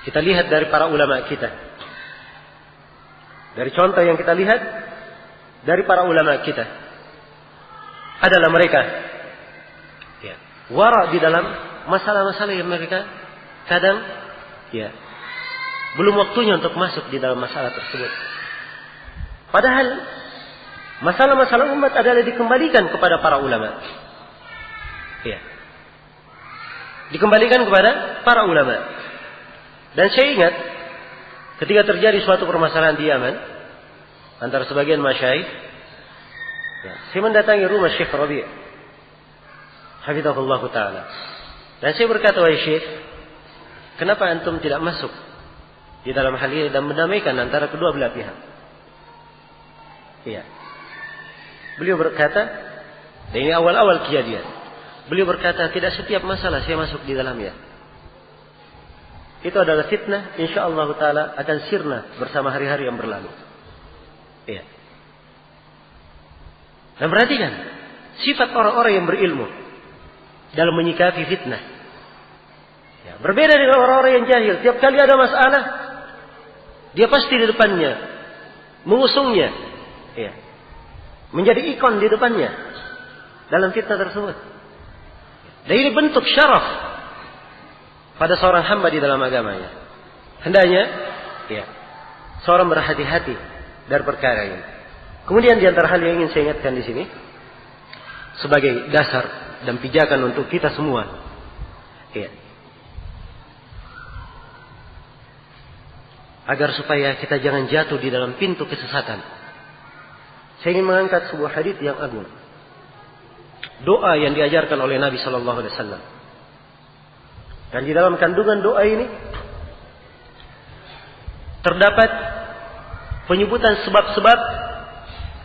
kita lihat dari para ulama kita, dari contoh yang kita lihat dari para ulama kita adalah mereka wara di dalam masalah-masalah yang mereka kadang belum waktunya untuk masuk di dalam masalah tersebut. Padahal masalah-masalah umat adalah dikembalikan kepada para ulama. Dikembalikan kepada para ulama. Dan saya ingat ketika terjadi suatu permasalahan di Yaman antara sebagian masyayikh, saya mendatangi rumah Syekh Rabi' hafizahullah ta'ala. Dan saya berkata, wahai Syekh, kenapa antum tidak masuk di dalam hal ini dan mendamaikan antara kedua belah pihak? Beliau berkata, dan ini awal-awal kejadian, beliau berkata, tidak setiap masalah saya masuk di dalamnya. Itu adalah fitnah, insyaallah ta'ala akan sirna bersama hari-hari yang berlalu. Dan perhatikan sifat orang-orang yang berilmu dalam menyikapi fitnah. Berbeda dengan orang-orang yang jahil. Tiap kali ada masalah, dia pasti di depannya mengusungnya, menjadi ikon di depannya dalam fitnah tersebut. Dan ini bentuk syaraf pada seorang hamba di dalam agamanya. Hendaknya seorang berhati-hati dari perkara ini. Kemudian di antara hal yang ingin saya ingatkan di sini sebagai dasar dan pijakan untuk kita semua, agar supaya kita jangan jatuh di dalam pintu kesesatan, saya ingin mengangkat sebuah hadits yang agung, doa yang diajarkan oleh Nabi Sallallahu Alaihi Wasallam. Dan di dalam kandungan doa ini terdapat penyebutan sebab-sebab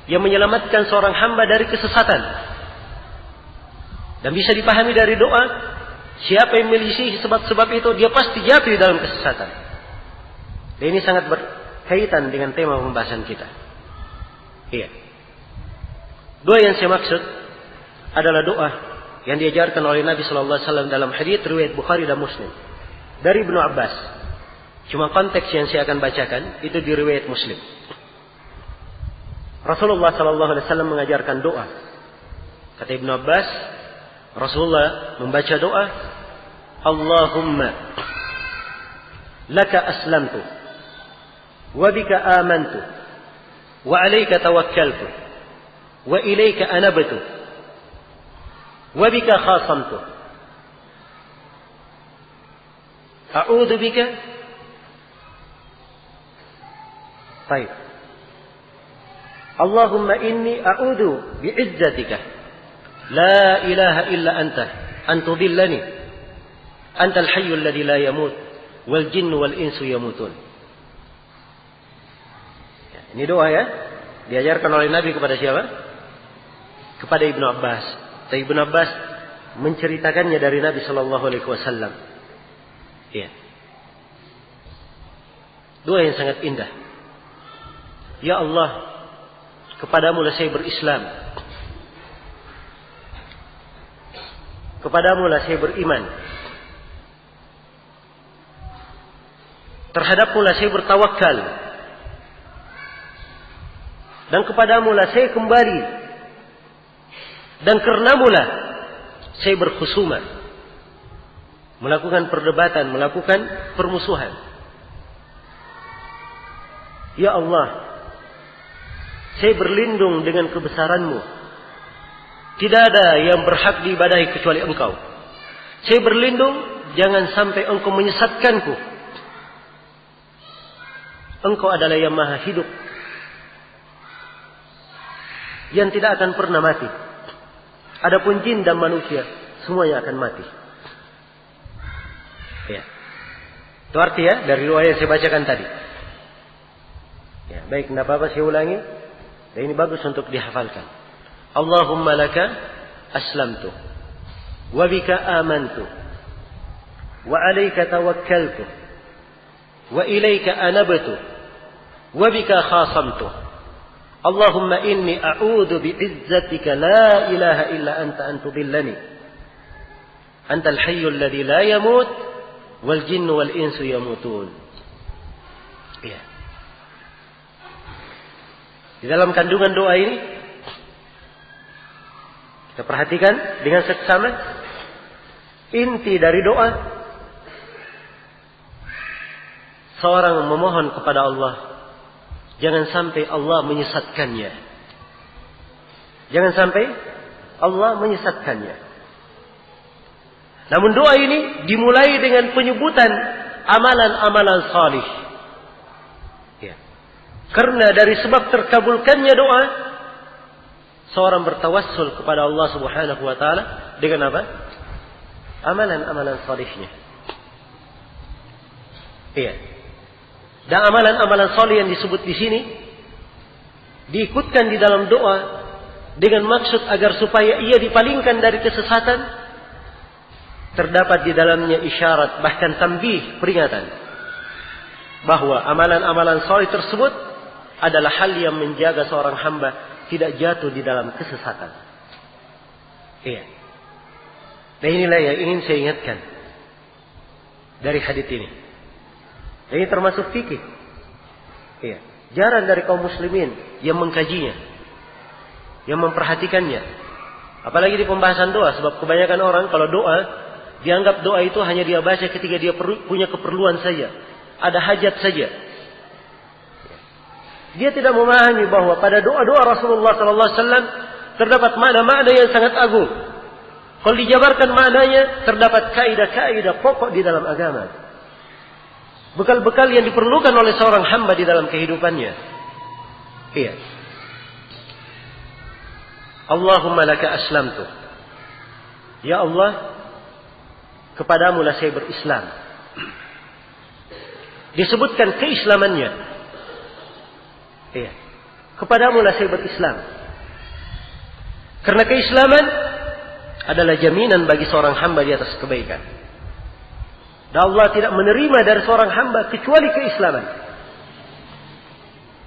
yang menyelamatkan seorang hamba dari kesesatan. Dan bisa dipahami dari doa, siapa yang menyelisihi sebab-sebab itu, dia pasti jatuh di dalam kesesatan. Dan ini sangat berkaitan dengan tema pembahasan kita. Doa yang saya maksud adalah doa yang diajarkan oleh Nabi Sallallahu Alaihi Wasallam dalam hadits riwayat Bukhari dan Muslim dari Ibnu Abbas. Cuma konteks yang saya akan bacakan itu di riwayat Muslim. Rasulullah Sallallahu Alaihi Wasallam mengajarkan doa. Kata Ibnu Abbas, Rasulullah membaca doa, Allahumma laka aslamtu wa bika amantu wa alayka tawakkaltu wa ilayka anabtu wa bika khasamtu a'udzu bika. Baik. Allahumma inni a'udzu bi'izzatika la ilaha illa anta an tudillani antal hayyul ladzi la yamut wal jinnu wal insu yamutun. Ini doa diajarkan oleh Nabi kepada siapa? Kepada Ibnu Abbas. Dan Ibnu Abbas menceritakannya dari Nabi Sallallahu Alaihi Wasallam. Doa yang sangat indah. Ya Allah, kepadamu lah saya berislam, kepadamu lah saya beriman, terhadapmu lah saya bertawakal, dan kepadamu lah saya kembali, dan karenamu lah saya berkhusumah, melakukan perdebatan, melakukan permusuhan. Ya Allah, saya berlindung dengan kebesaran-Mu. Tidak ada yang berhak diibadahi kecuali Engkau. Saya berlindung jangan sampai Engkau menyesatkanku. Engkau adalah yang maha hidup. yang tidak akan pernah mati. Adapun jin dan manusia semuanya akan mati. Ya. Itu arti ya dari doa yang saya bacakan tadi. Ya, baik, tidak apa-apa saya ulangi. Dan ini bagus untuk dihafalkan. Allahumma laka aslamtu wa bika amantu wa alayka tawakkaltu wa ilayka anabtu wa bika khasamtu. Allahumma inni a'udzu bi'izzatika la ilaha illa anta an tudillani. Antal hayyul ladzi la yamut wal jinnu wal insu yamutun. Ya. Di dalam kandungan doa ini kita perhatikan dengan seksama inti dari doa seorang memohon kepada Allah jangan sampai Allah menyesatkannya. Jangan sampai Allah menyesatkannya. Namun doa ini dimulai dengan penyebutan amalan-amalan salih. Ya. Karena dari sebab terkabulkannya doa, seorang bertawassul kepada Allah Subhanahu wa taala dengan apa? Amalan-amalan salihnya. Iya. Dan amalan-amalan salih yang disebut di sini diikutkan di dalam doa dengan maksud agar supaya ia dipalingkan dari kesesatan. Terdapat di dalamnya isyarat bahkan tanbih, peringatan bahwa amalan-amalan salih tersebut adalah hal yang menjaga seorang hamba tidak jatuh di dalam kesesatan. Iya. Dan inilah yang ingin saya ingatkan dari hadits ini. Dan ini termasuk fikih. Iya. Jarang dari kaum muslimin yang mengkajinya, yang memperhatikannya. Apalagi di pembahasan doa, sebab kebanyakan orang kalau doa dianggap doa itu hanya dia baca ketika dia punya keperluan saja, ada hajat saja. Dia tidak memahami bahwa pada doa-doa Rasulullah sallallahu alaihi wasallam terdapat makna-makna yang sangat agung. Kalau dijabarkan maknanya, terdapat kaidah-kaidah pokok di dalam agama. Bekal-bekal yang diperlukan oleh seorang hamba di dalam kehidupannya. Iya. Allahumma laka aslamtu. Ya Allah, kepadamu lah saya berislam. Disebutkan keislamannya. Iya. Kepadamu lah saya berislam. Karena keislaman adalah jaminan bagi seorang hamba di atas kebaikan. Dan Allah tidak menerima dari seorang hamba kecuali keislaman.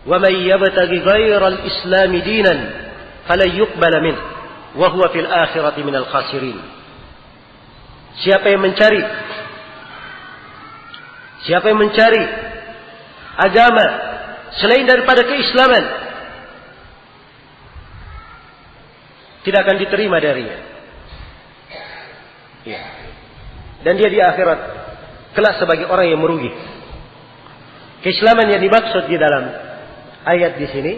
Wa may yabtaghi ghairal islami dinan fala yuqbala min wa huwa fil akhirati minal khasirin. Siapa yang mencari agama selain daripada keislaman, tidak akan diterima darinya. Ya. Dan dia di akhirat kelak sebagai orang yang merugi. Keislaman yang dimaksud di dalam ayat di sini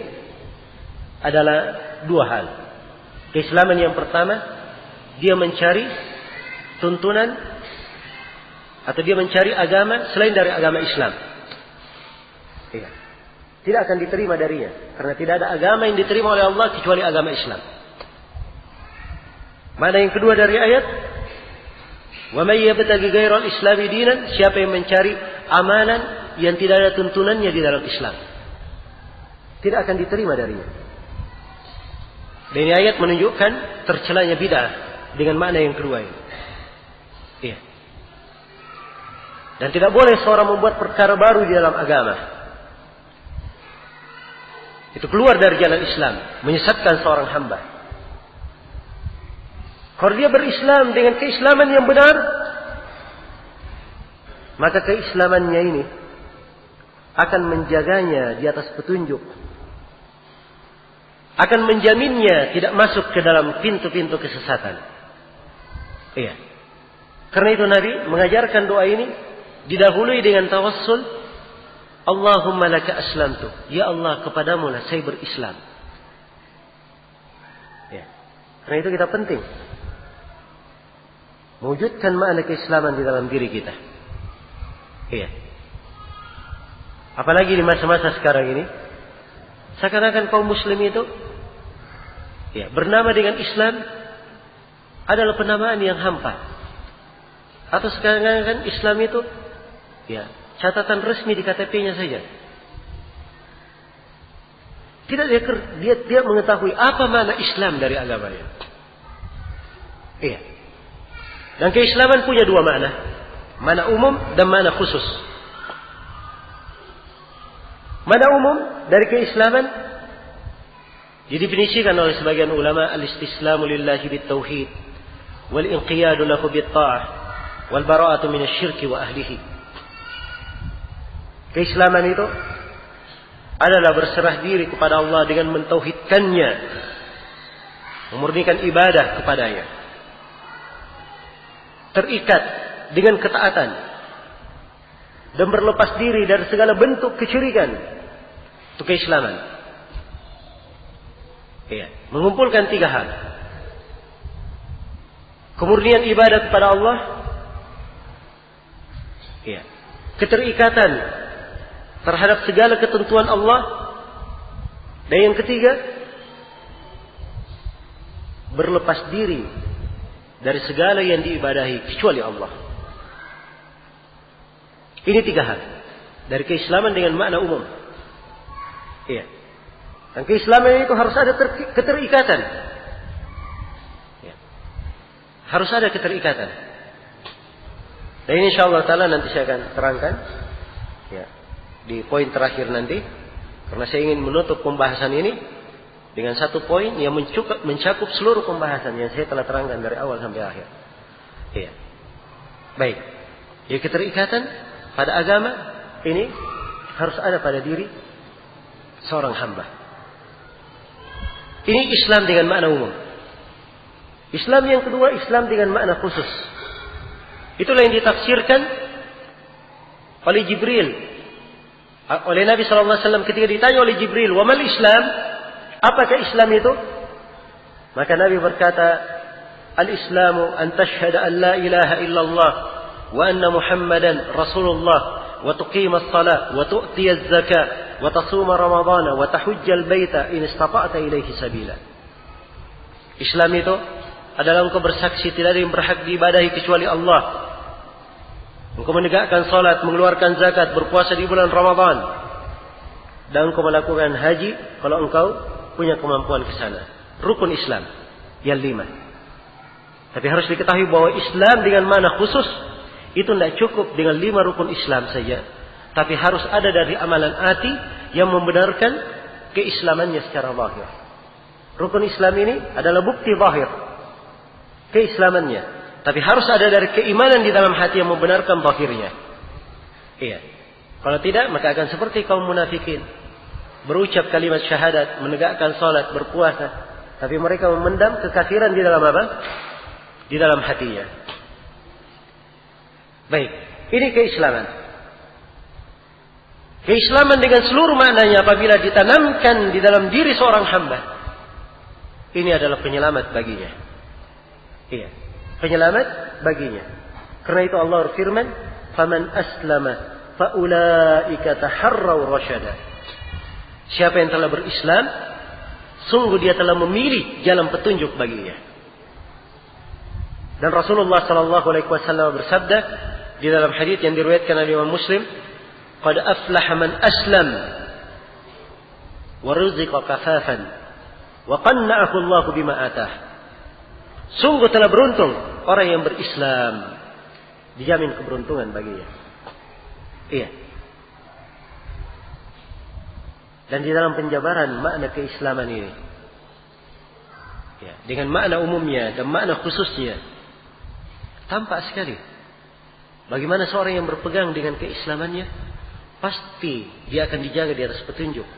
adalah dua hal. Keislaman yang pertama, dia mencari tuntunan atau dia mencari agama selain dari agama Islam. Iya. Tidak akan diterima darinya. Karena tidak ada agama yang diterima oleh Allah kecuali agama Islam. Mana yang kedua dari ayat? Wa may yabtaghi ghairal islami dinan, siapa yang mencari amalan yang tidak ada tuntunannya di dalam Islam, tidak akan diterima darinya. Dan ini ayat menunjukkan tercelanya bid'ah dengan makna yang kedua ini. Iya. Dan tidak boleh seorang membuat perkara baru di dalam agama. Itu keluar dari jalan Islam, menyesatkan seorang hamba. Kalau dia berislam dengan keislaman yang benar, maka keislamannya ini akan menjaganya di atas petunjuk, akan menjaminnya tidak masuk ke dalam pintu-pintu kesesatan. Iya. Karena itu Nabi mengajarkan doa ini didahului dengan tawassul. Allahumma laka aslamtu. Ya Allah, kepadamu lah saya berislam. Ya. Karena itu kita penting mewujudkan makna keislaman di dalam diri kita. Iya. Apalagi di masa-masa sekarang ini, seakan-akan kaum muslim itu Ya, bernama dengan Islam adalah penamaan yang hampa. Atau sekarang kan Islam itu ya, catatan resmi di KTP-nya saja. Tidak dia mengetahui apa makna Islam dari agamanya. Iya. Dan keislaman punya dua makna. Makna umum dan makna khusus. Makna umum dari keislaman didefinisikan oleh sebagian ulama al-istislamu lillahi bit-tauhid wal inqiyadu lahu bit-ta'ah wal bara'atu minasyirki wa ahlihi. Keislaman itu adalah berserah diri kepada Allah dengan mentauhidkannya, memurnikan ibadah kepadanya, terikat dengan ketaatan dan berlepas diri dari segala bentuk kesyirikan. Itu keislaman. Ya, mengumpulkan tiga hal: kemurnian ibadah kepada Allah, ya, keterikatan terhadap segala ketentuan Allah, dan yang ketiga, berlepas diri dari segala yang diibadahi kecuali Allah. Ini tiga hal dari keislaman dengan makna umum. Iya. Dan keislaman itu harus ada keterikatan. Ya. Harus ada keterikatan. Dan ini insyaallah taala nanti saya akan terangkan. Ya. Di poin terakhir nanti, karena saya ingin menutup pembahasan ini dengan satu poin yang mencakup seluruh pembahasan yang saya telah terangkan dari awal sampai akhir. Iya. Baik. Ya, keterikatan pada agama ini harus ada pada diri seorang hamba. Ini Islam dengan makna umum. Islam yang kedua, Islam dengan makna khusus. Itulah yang ditafsirkan oleh Jibril, oleh Nabi SAW ketika ditanya oleh Jibril, "Wa mal Islam?" Apakah Islam itu? Maka Nabi berkata, "Al-Islamu an tashhada an la ilaha illallah wa anna Muhammadan Rasulullah wa tuqima as-salat wa tu'ti az-zakat wa tasuma Ramadana wa tahujja al-baita in istata'ta ilaihi sabila." Islam itu adalah engkau bersaksi tidak ada yang berhak diibadahi kecuali Allah. Engkau menegakkan salat, mengeluarkan zakat, berpuasa di bulan Ramadan, dan engkau melakukan haji kalau engkau punya kemampuan ke sana. Rukun Islam yang 5. Tapi harus diketahui bahwa Islam dengan makna khusus itu tidak cukup dengan 5 rukun Islam saja, tapi harus ada dari amalan hati yang membenarkan keislamannya secara zahir. Rukun Islam ini adalah bukti zahir keislamannya, tapi harus ada dari keimanan di dalam hati yang membenarkan zahirnya. Iya. Kalau tidak, maka akan seperti kaum munafikin, berucap kalimat syahadat, menegakkan salat, berpuasa, tapi mereka memendam kekafiran di dalam apa? Di dalam hatinya. Baik, ini keislaman. Keislaman dengan seluruh maknanya apabila ditanamkan di dalam diri seorang hamba, ini adalah penyelamat baginya. Iya, penyelamat baginya. Karena itu Allah berfirman, "Faman aslama faulaika taharraw rasyada." Siapa yang telah berislam, sungguh dia telah memilih jalan petunjuk baginya. Dan Rasulullah sallallahu alaihi wasallam bersabda di dalam hadis yang diriwayatkan oleh Imam Muslim, "Qad aflaha man aslam wa ruziqa kafafan wa qanna'ahu Allah bima atah." Sungguh telah beruntung orang yang berislam, dijamin keberuntungan baginya. Iya. Dan di dalam penjabaran makna keislaman ini, ya, dengan makna umumnya dan makna khususnya, tampak sekali bagaimana seorang yang berpegang dengan keislamannya pasti dia akan dijaga di atas petunjuk,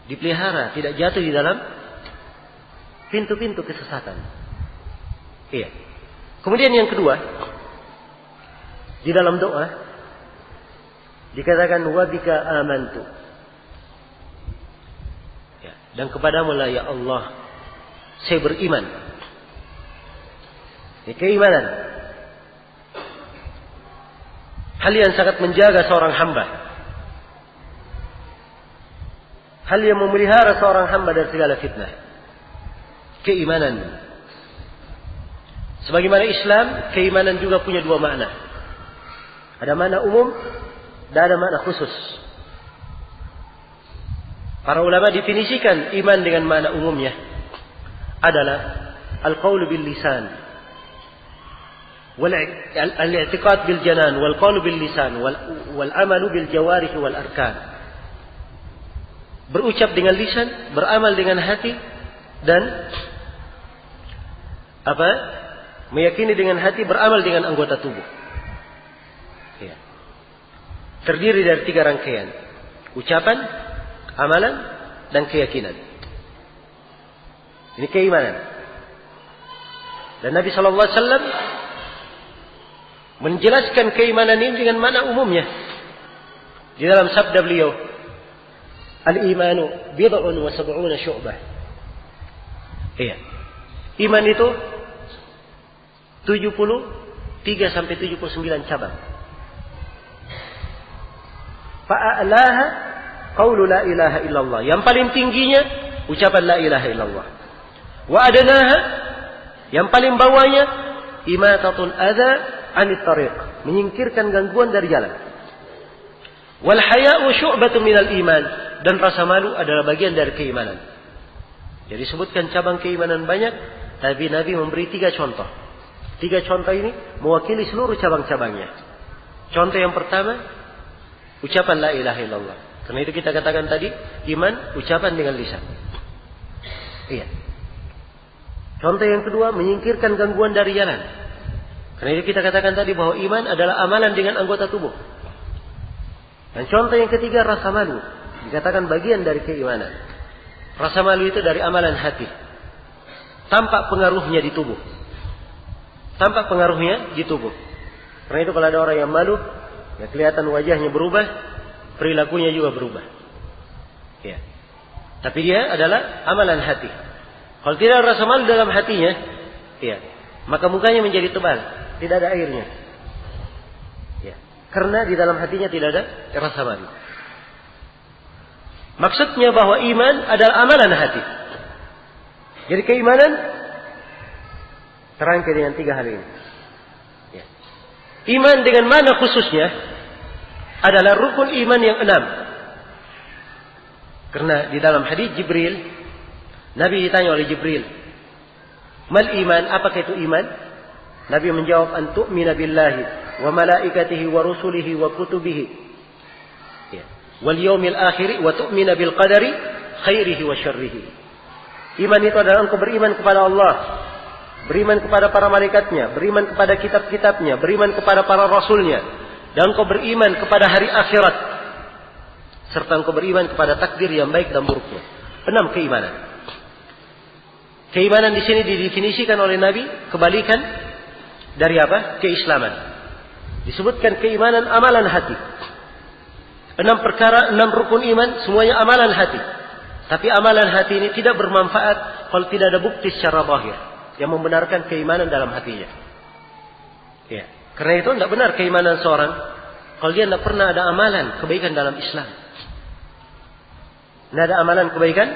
dipelihara, tidak jatuh di dalam pintu-pintu kesesatan. Iya. Kemudian yang kedua, di dalam doa dikatakan wa bika amantu. Ya, dan kepadamu lah ya Allah saya beriman. Ini keimanan. Hal yang sangat menjaga seorang hamba. Hal yang memelihara seorang hamba dari segala fitnah. keimanan. Sebagaimana Islam, keimanan juga punya dua makna. Ada makna umum dan ada makna khusus. Para ulama definisikan iman dengan makna umumnya adalah al-qaulu bil lisan, al-i'tiqad bil janan, wal qaulu bil lisan, wal amalu bil jawarih wal arkan. Berucap dengan lisan, beramal dengan hati, dan meyakini dengan hati, beramal dengan anggota tubuh. Ya. Terdiri dari 3 rangkaian: ucapan, amalan, dan keyakinan. Ini keimanan. Dan Nabi SAW menjelaskan keimanan ini dengan makna umumnya. Di dalam sabda beliau, al-imanu bid'un wa sab'una syu'bah. Iya. Iman itu 73 sampai 79 cabang. Fa'alaha qaulu la ilaha illallah. Yang paling tingginya ucapan la ilaha illallah. Wa adnaha, yang paling bawahnya, imatatul adza 'anit tariq, menyingkirkan gangguan dari jalan. Wal haya'u syu'batun minal iman, dan rasa malu adalah bagian dari keimanan. Jadi sebutkan cabang keimanan banyak, tapi Nabi memberi 3 contoh. 3 contoh ini mewakili seluruh cabang-cabangnya. Contoh yang pertama, ucapan la ilaha illallah. Karena itu kita katakan tadi, iman ucapan dengan lisan. Iya. Contoh yang kedua, menyingkirkan gangguan dari jalan. Karena itu kita katakan tadi bahwa iman adalah amalan dengan anggota tubuh. Dan contoh yang ketiga, rasa malu. Dikatakan bagian dari keimanan. Rasa malu itu dari amalan hati. Tampak pengaruhnya di tubuh. Tampak pengaruhnya di tubuh. Karena itu kalau ada orang yang malu, ya kelihatan wajahnya berubah, perilakunya juga berubah. Ya. Tapi dia adalah amalan hati. Kalau tidak ada rasa malu dalam hatinya, ya, maka mukanya menjadi tebal, tidak ada airnya. Ya. Karena di dalam hatinya tidak ada rasa malu. Maksudnya bahwa iman adalah amalan hati. Jadi keimanan terangkai dengan 3 hal ini. Ya. Iman dengan mana khususnya adalah rukun iman yang 6. Karena di dalam hadis Jibril, Nabi ditanya oleh Jibril, mal iman, apakah itu iman? Nabi menjawab, an tu'mina billahi wa malaikatihi wa rusulihi wa kutubihi, ya, wal yaumil akhir, wa tu'mina bil qadari khairihi wa syarrihi. Iman itu adalah engkau beriman kepada Allah, beriman kepada para malaikatnya, beriman kepada kitab-kitabnya, beriman kepada para rasulnya, dan engkau beriman kepada hari akhirat, serta engkau beriman kepada takdir yang baik dan buruknya. 6 keimanan. Keimanan di sini didefinisikan oleh Nabi kebalikan dari apa? Keislaman. Disebutkan keimanan amalan hati. 6 perkara, 6 rukun iman, semuanya amalan hati. Tapi amalan hati ini tidak bermanfaat kalau tidak ada bukti secara zahir yang membenarkan keimanan dalam hatinya. Ya. Karena itu tidak benar keimanan seorang kalau dia tidak pernah ada amalan kebaikan dalam Islam. Tidak ada amalan kebaikan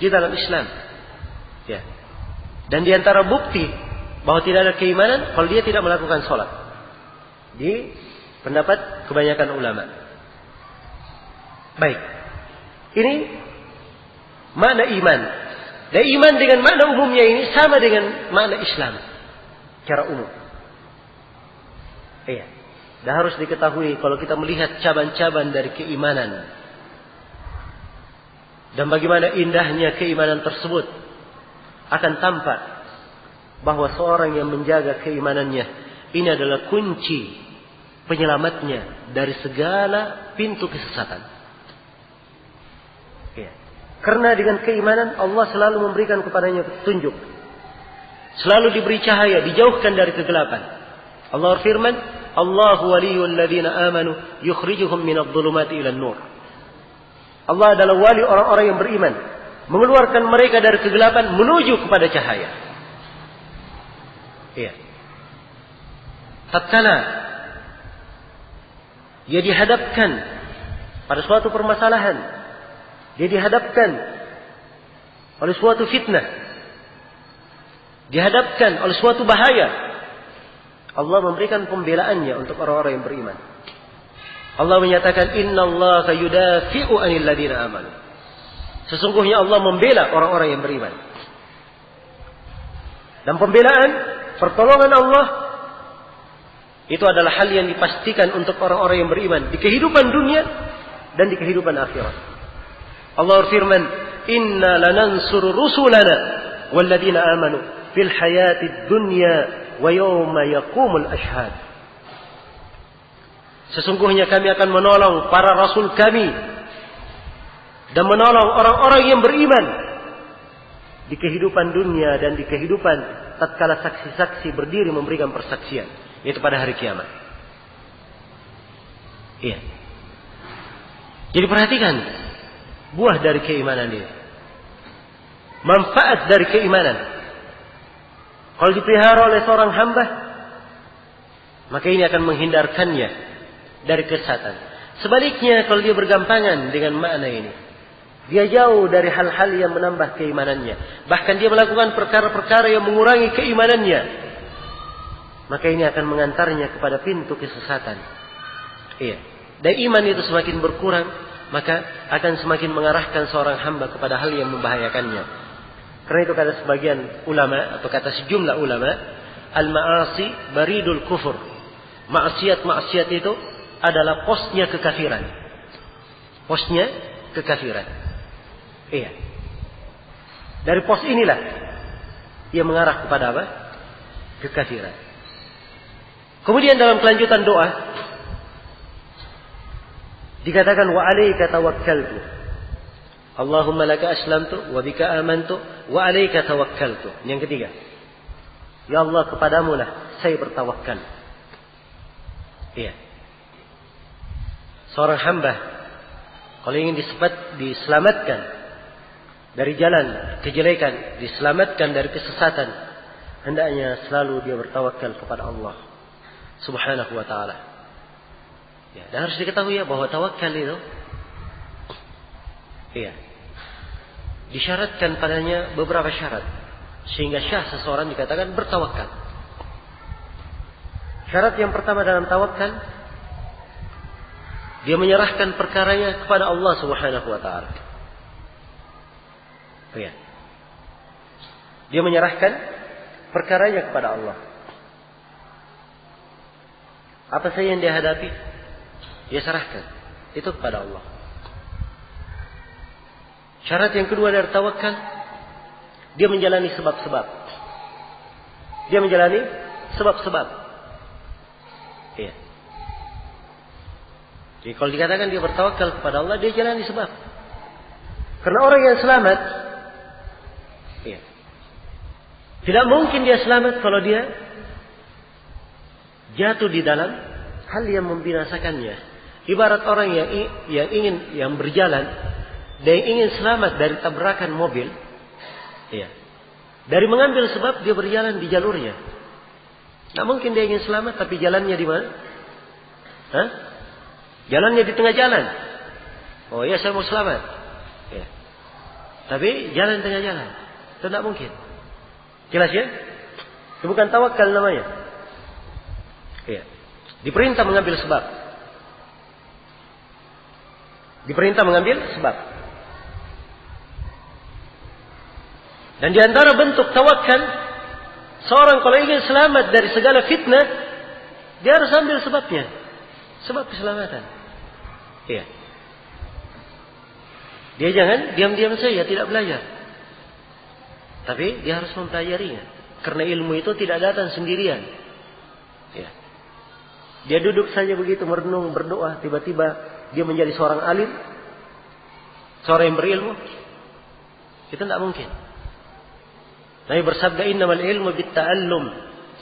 di dalam Islam. Ya. Dan di antara bukti bahwa tidak ada keimanan kalau dia tidak melakukan sholat. Di pendapat kebanyakan ulama. Baik. Ini makna iman. Dan iman dengan makna umumnya ini sama dengan makna Islam secara umum. Iya. Dan harus diketahui kalau kita melihat cabang-cabang dari keimanan dan bagaimana indahnya keimanan tersebut, akan tampak bahwa seorang yang menjaga keimanannya ini adalah kunci penyelamatnya dari segala pintu kesesatan. Ya. Karena dengan keimanan Allah selalu memberikan kepadanya petunjuk, selalu diberi cahaya, dijauhkan dari kegelapan. Allah berfirman, Allahu waliyul ladzina amanu yukhrijuhum minadh-dhulumati ilan nur. Allah adalah wali orang-orang yang beriman, mengeluarkan mereka dari kegelapan menuju kepada cahaya. Iya. Tatkala dia dihadapkan pada suatu permasalahan, dia dihadapkan oleh suatu fitnah, dihadapkan oleh suatu bahaya, Allah memberikan pembelaannya untuk orang-orang yang beriman. Allah menyatakan, innallaha yudafi'u 'anil ladzina amanu. Sesungguhnya Allah membela orang-orang yang beriman. Dan pembelaan, pertolongan Allah itu adalah hal yang dipastikan untuk orang-orang yang beriman di kehidupan dunia dan di kehidupan akhirat. Allah berfirman, inna lanansuru rusulana walladzina amanu fil hayatid dunya wa yawma yaqumul ashhad. Sesungguhnya kami akan menolong para rasul kami dan menolong orang-orang yang beriman di kehidupan dunia dan di kehidupan tatkala saksi-saksi berdiri memberikan persaksian, yaitu pada hari kiamat. Iya. Jadi perhatikan buah dari keimanan ini. Manfaat dari keimanan. Kalau dipelihara oleh seorang hamba, maka ini akan menghindarkannya dari kesesatan. Sebaliknya kalau dia bergampangan dengan makna ini, dia jauh dari hal-hal yang menambah keimanannya. Bahkan dia melakukan perkara-perkara yang mengurangi keimanannya, maka ini akan mengantarnya kepada pintu kesesatan. Iya. Dan iman itu semakin berkurang, maka akan semakin mengarahkan seorang hamba kepada hal yang membahayakannya. Karena itu kata sebagian ulama atau kata sejumlah ulama, al-ma'asi baridul kufur. Maksiat-maksiat itu adalah posnya kekafiran. Posnya kekafiran. Iya. Dari pos inilah ia mengarah kepada apa? Kekafiran. Kemudian dalam kelanjutan doa dikatakan wa 'alaika tawakkaltu. Allahumma laka aslamtu wa bika amantu wa 'alaika tawakkaltu. Yang ketiga. Ya Allah, kepadamu lah saya bertawakal. Iya. Seorang hamba kalau ingin diselamatkan dari jalan kejelekan, diselamatkan dari kesesatan, hendaknya selalu dia bertawakal kepada Allah Subhanahu wa taala. Ya, dan harus diketahui ya bahwa tawakal itu disyaratkan padanya beberapa syarat sehingga syah seseorang dikatakan bertawakal. Syarat yang pertama dalam tawakal, dia menyerahkan perkaranya kepada Allah Subhanahu wa taala. Ya. Dia menyerahkan perkaranya kepada Allah. Apa saja yang dia hadapi, dia serahkan itu kepada Allah. Syarat yang kedua dari tawakal, dia menjalani sebab-sebab. Dia menjalani sebab-sebab. Iya. Jadi kalau dikatakan dia bertawakal kepada Allah, dia jalani sebab. Karena orang yang selamat, tidak mungkin dia selamat kalau dia jatuh di dalam hal yang membinasakannya. Ibarat orang yang berjalan dan ingin selamat dari tabrakan mobil, dari mengambil sebab dia berjalan di jalurnya. Tidak mungkin dia ingin selamat tapi jalannya di mana? Jalannya di tengah jalan. Oh ya, saya mau selamat. Ya. Tapi jalan tengah jalan. Itu tidak mungkin. Jelas ya? Itu bukan tawakal namanya. Ya. Diperintah mengambil sebab. Diperintah mengambil sebab. Dan di antara bentuk tawakal, seorang kalau ingin selamat dari segala fitnah, dia harus ambil sebabnya. Sebab keselamatan. Iya. Dia jangan diam-diam saja tidak belajar. Tapi dia harus mempelajarinya. Karena ilmu itu tidak datang sendirian. Iya. Dia duduk saja begitu merenung, berdoa, tiba-tiba dia menjadi seorang alim, seorang yang berilmu. Itu tidak mungkin. Nabi bersabda, innamal ilmu bitta'allum.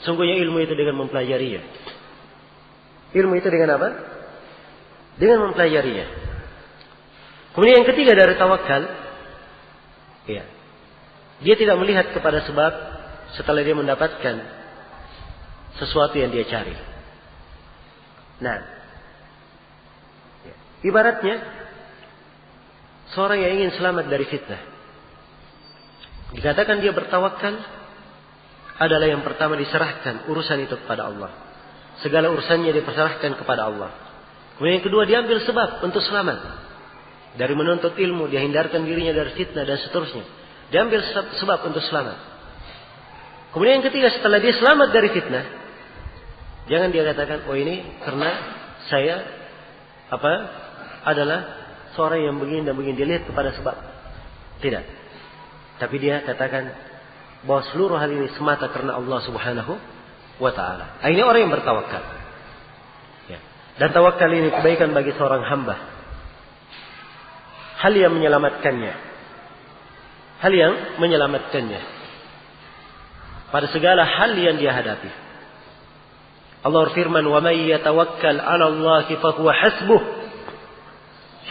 Sungguhnya ilmu itu dengan mempelajarinya. Ilmu itu dengan apa? Dengan mempelajarinya. Kemudian yang ketiga dari tawakal, dia tidak melihat kepada sebab setelah dia mendapatkan sesuatu yang dia cari. Nah, ibaratnya seorang yang ingin selamat dari fitnah, dikatakan dia bertawakal adalah yang pertama diserahkan urusan itu kepada Allah. Segala urusannya diperserahkan kepada Allah. Kemudian yang kedua diambil sebab untuk selamat. Dari menuntut ilmu, dia hindarkan dirinya dari fitnah dan seterusnya. Diambil sebab untuk selamat. Kemudian yang ketiga, setelah dia selamat dari fitnah, jangan dia katakan, oh ini karena saya adalah seorang yang begini dan begini. Dia lihat kepada sebab. Tidak. Tapi dia katakan bahwa seluruh hal ini semata karena Allah Subhanahu wa ta'ala. Ini orang yang bertawakal. Ya. Dan tawakal ini kebaikan bagi seorang hamba. Hal yang menyelamatkannya. Hal yang menyelamatkannya. Pada segala hal yang dia hadapi. Allah berfirman, "Wa may yatawakkal 'ala Allah fa huwa hasbuh."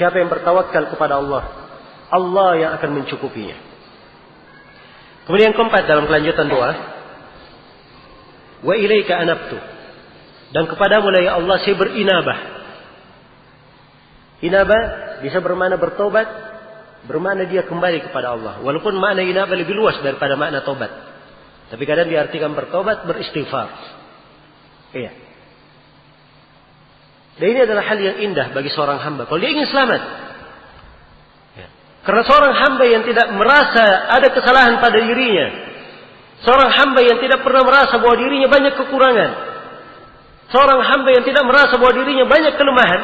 Siapa yang bertawakal kepada Allah, Allah yang akan mencukupinya. Kemudian keempat dalam kelanjutan doa, "Wa ilaika anabtu." Dan kepadamu lah ya Allah saya berinabah. Inabah bisa bermakna bertobat, bermakna dia kembali kepada Allah. Walaupun makna inabah lebih luas daripada makna tobat. Tapi kadang diartikan bertobat, beristighfar. Iya. Dan ini adalah hal yang indah bagi seorang hamba. Kalau dia ingin selamat. Ya. Karena seorang hamba yang tidak merasa ada kesalahan pada dirinya. Seorang hamba yang tidak pernah merasa bahwa dirinya banyak kekurangan. Seorang hamba yang tidak merasa bahwa dirinya banyak kelemahan.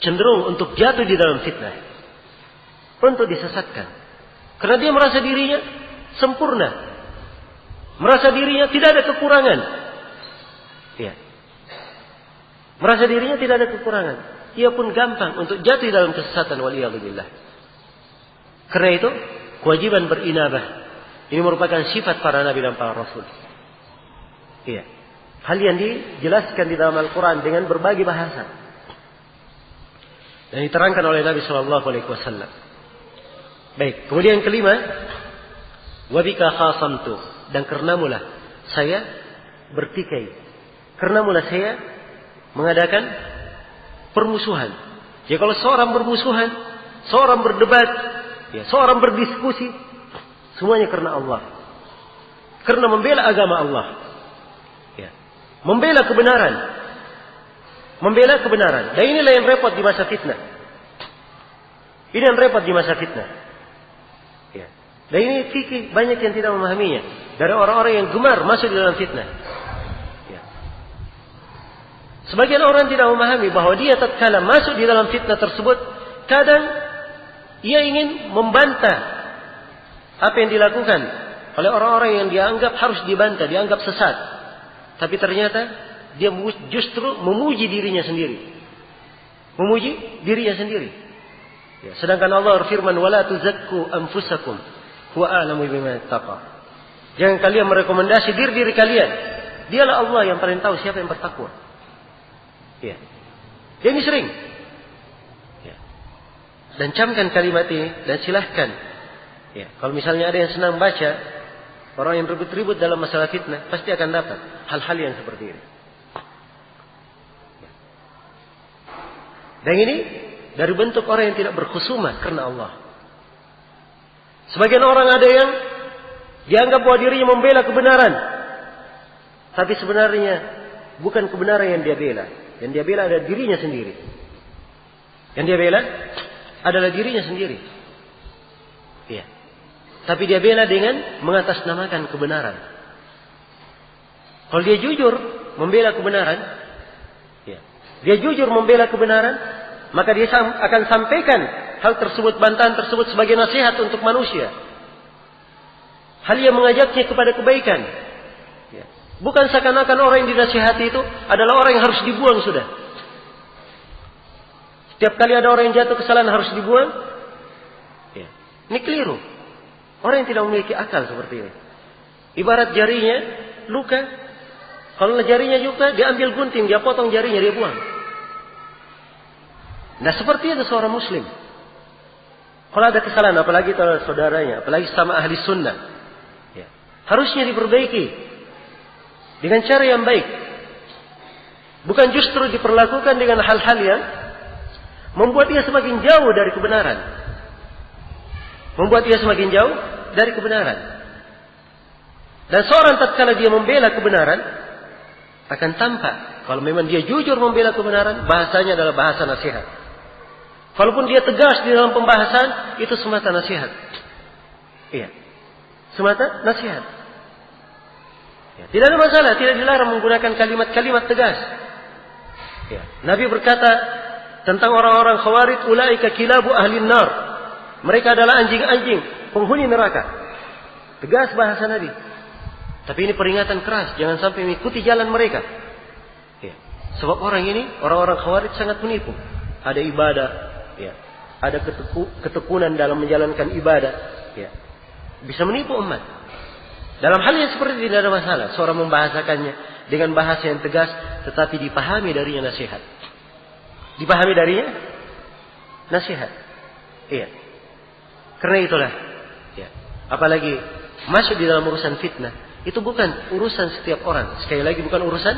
Cenderung untuk jatuh di dalam fitnah. Untuk disesatkan. Karena dia merasa dirinya sempurna. Merasa dirinya tidak ada kekurangan. Ya. Merasa dirinya tidak ada kekurangan. Ia pun gampang untuk jatuh dalam kesesatan. Waliyahzubillah. Karena itu, kewajiban berinabah. Ini merupakan sifat para nabi dan para rasul. Iya. Hal yang dijelaskan di dalam Al-Quran dengan berbagai bahasa. Dan diterangkan oleh Nabi SAW. Baik. Kemudian yang kelima. Wabika khasamtu. Dan karenamulah saya bertikai. Karenamulah saya mengadakan permusuhan. Jadi kalau seorang bermusuhan, seorang berdebat, ya, seorang berdiskusi, semuanya karena Allah. Karena membela agama Allah. Ya. Membela kebenaran. Membela kebenaran. Dan inilah yang repot di masa fitnah. Ini yang repot di masa fitnah. Ya. Dan ini fikih banyak yang tidak memahaminya. Dari orang-orang yang gemar masuk di dalam fitnah. Ya. Sebagian orang tidak memahami bahwa dia tatkala masuk di dalam fitnah tersebut, kadang ia ingin membantah apa yang dilakukan oleh orang-orang yang dianggap harus dibantah, dianggap sesat. Tapi ternyata dia justru memuji dirinya sendiri. Memuji dirinya sendiri. Ya. Sedangkan Allah berfirman, "Wala tuzakku anfusakum, huwa a'lamu bima taqa." Jangan kalian merekomendasi diri kalian. Dialah Allah yang paling tahu siapa yang bertakwa. Ya. Jadi sering. Ya. Dan camkan kalimat ini dan silahkan. Ya. Kalau misalnya ada yang senang baca, orang yang ribut-ribut dalam masalah fitnah, pasti akan dapat hal-hal yang seperti ini. Ya. Dan ini dari bentuk orang yang tidak berkhusumah karena Allah. Sebagian orang ada yang dianggap bahwa dirinya membela kebenaran. Tapi sebenarnya bukan kebenaran yang dia bela. Yang dia bela adalah dirinya sendiri. Yang dia bela adalah dirinya sendiri. Iya. Tapi dia bela dengan mengatasnamakan kebenaran. Kalau dia jujur membela kebenaran, ya. Dia jujur membela kebenaran, maka dia akan sampaikan hal tersebut, bantahan tersebut sebagai nasihat untuk manusia. Hal yang mengajaknya kepada kebaikan. Ya. Bukan seakan-akan orang yang dinasihati itu adalah orang yang harus dibuang sudah. Setiap kali ada orang yang jatuh kesalahan harus dibuang. Ya. Ini keliru. Orang yang tidak memiliki akal seperti ini. Ibarat jarinya luka. Kalau jarinya luka, dia ambil gunting, dia potong jarinya, dia buang. Nah seperti itu seorang muslim. Kalau ada kesalahan, apalagi terhadap saudaranya, apalagi sama ahli sunnah. Harusnya diperbaiki dengan cara yang baik. Bukan justru diperlakukan dengan hal-hal yang membuat dia semakin jauh dari kebenaran. Membuat dia semakin jauh dari kebenaran. Dan seorang tatkala dia membela kebenaran, akan tampak kalau memang dia jujur membela kebenaran, bahasanya adalah bahasa nasihat. Walaupun dia tegas di dalam pembahasan, itu semata nasihat. Iya, semata nasihat. Ya, tidak ada masalah, tidak dilarang menggunakan kalimat-kalimat tegas. Ya, Nabi berkata tentang orang-orang Khawarij, ulaika kilabu ahlin nar. Mereka adalah anjing-anjing penghuni neraka. Tegas bahasa Nabi. Tapi ini peringatan keras, jangan sampai mengikuti jalan mereka. Ya, sebab orang ini, orang-orang Khawarij sangat menipu. Ada ibadah, ya, ada ketekunan dalam menjalankan ibadah, ya, bisa menipu umat. Dalam hal yang seperti ini tidak ada masalah. Seorang membahasakannya dengan bahasa yang tegas, tetapi dipahami darinya nasihat. Dipahami darinya nasihat. Iya. Karena itulah, ya, apalagi masuk di dalam urusan fitnah, itu bukan urusan setiap orang. Sekali lagi bukan urusan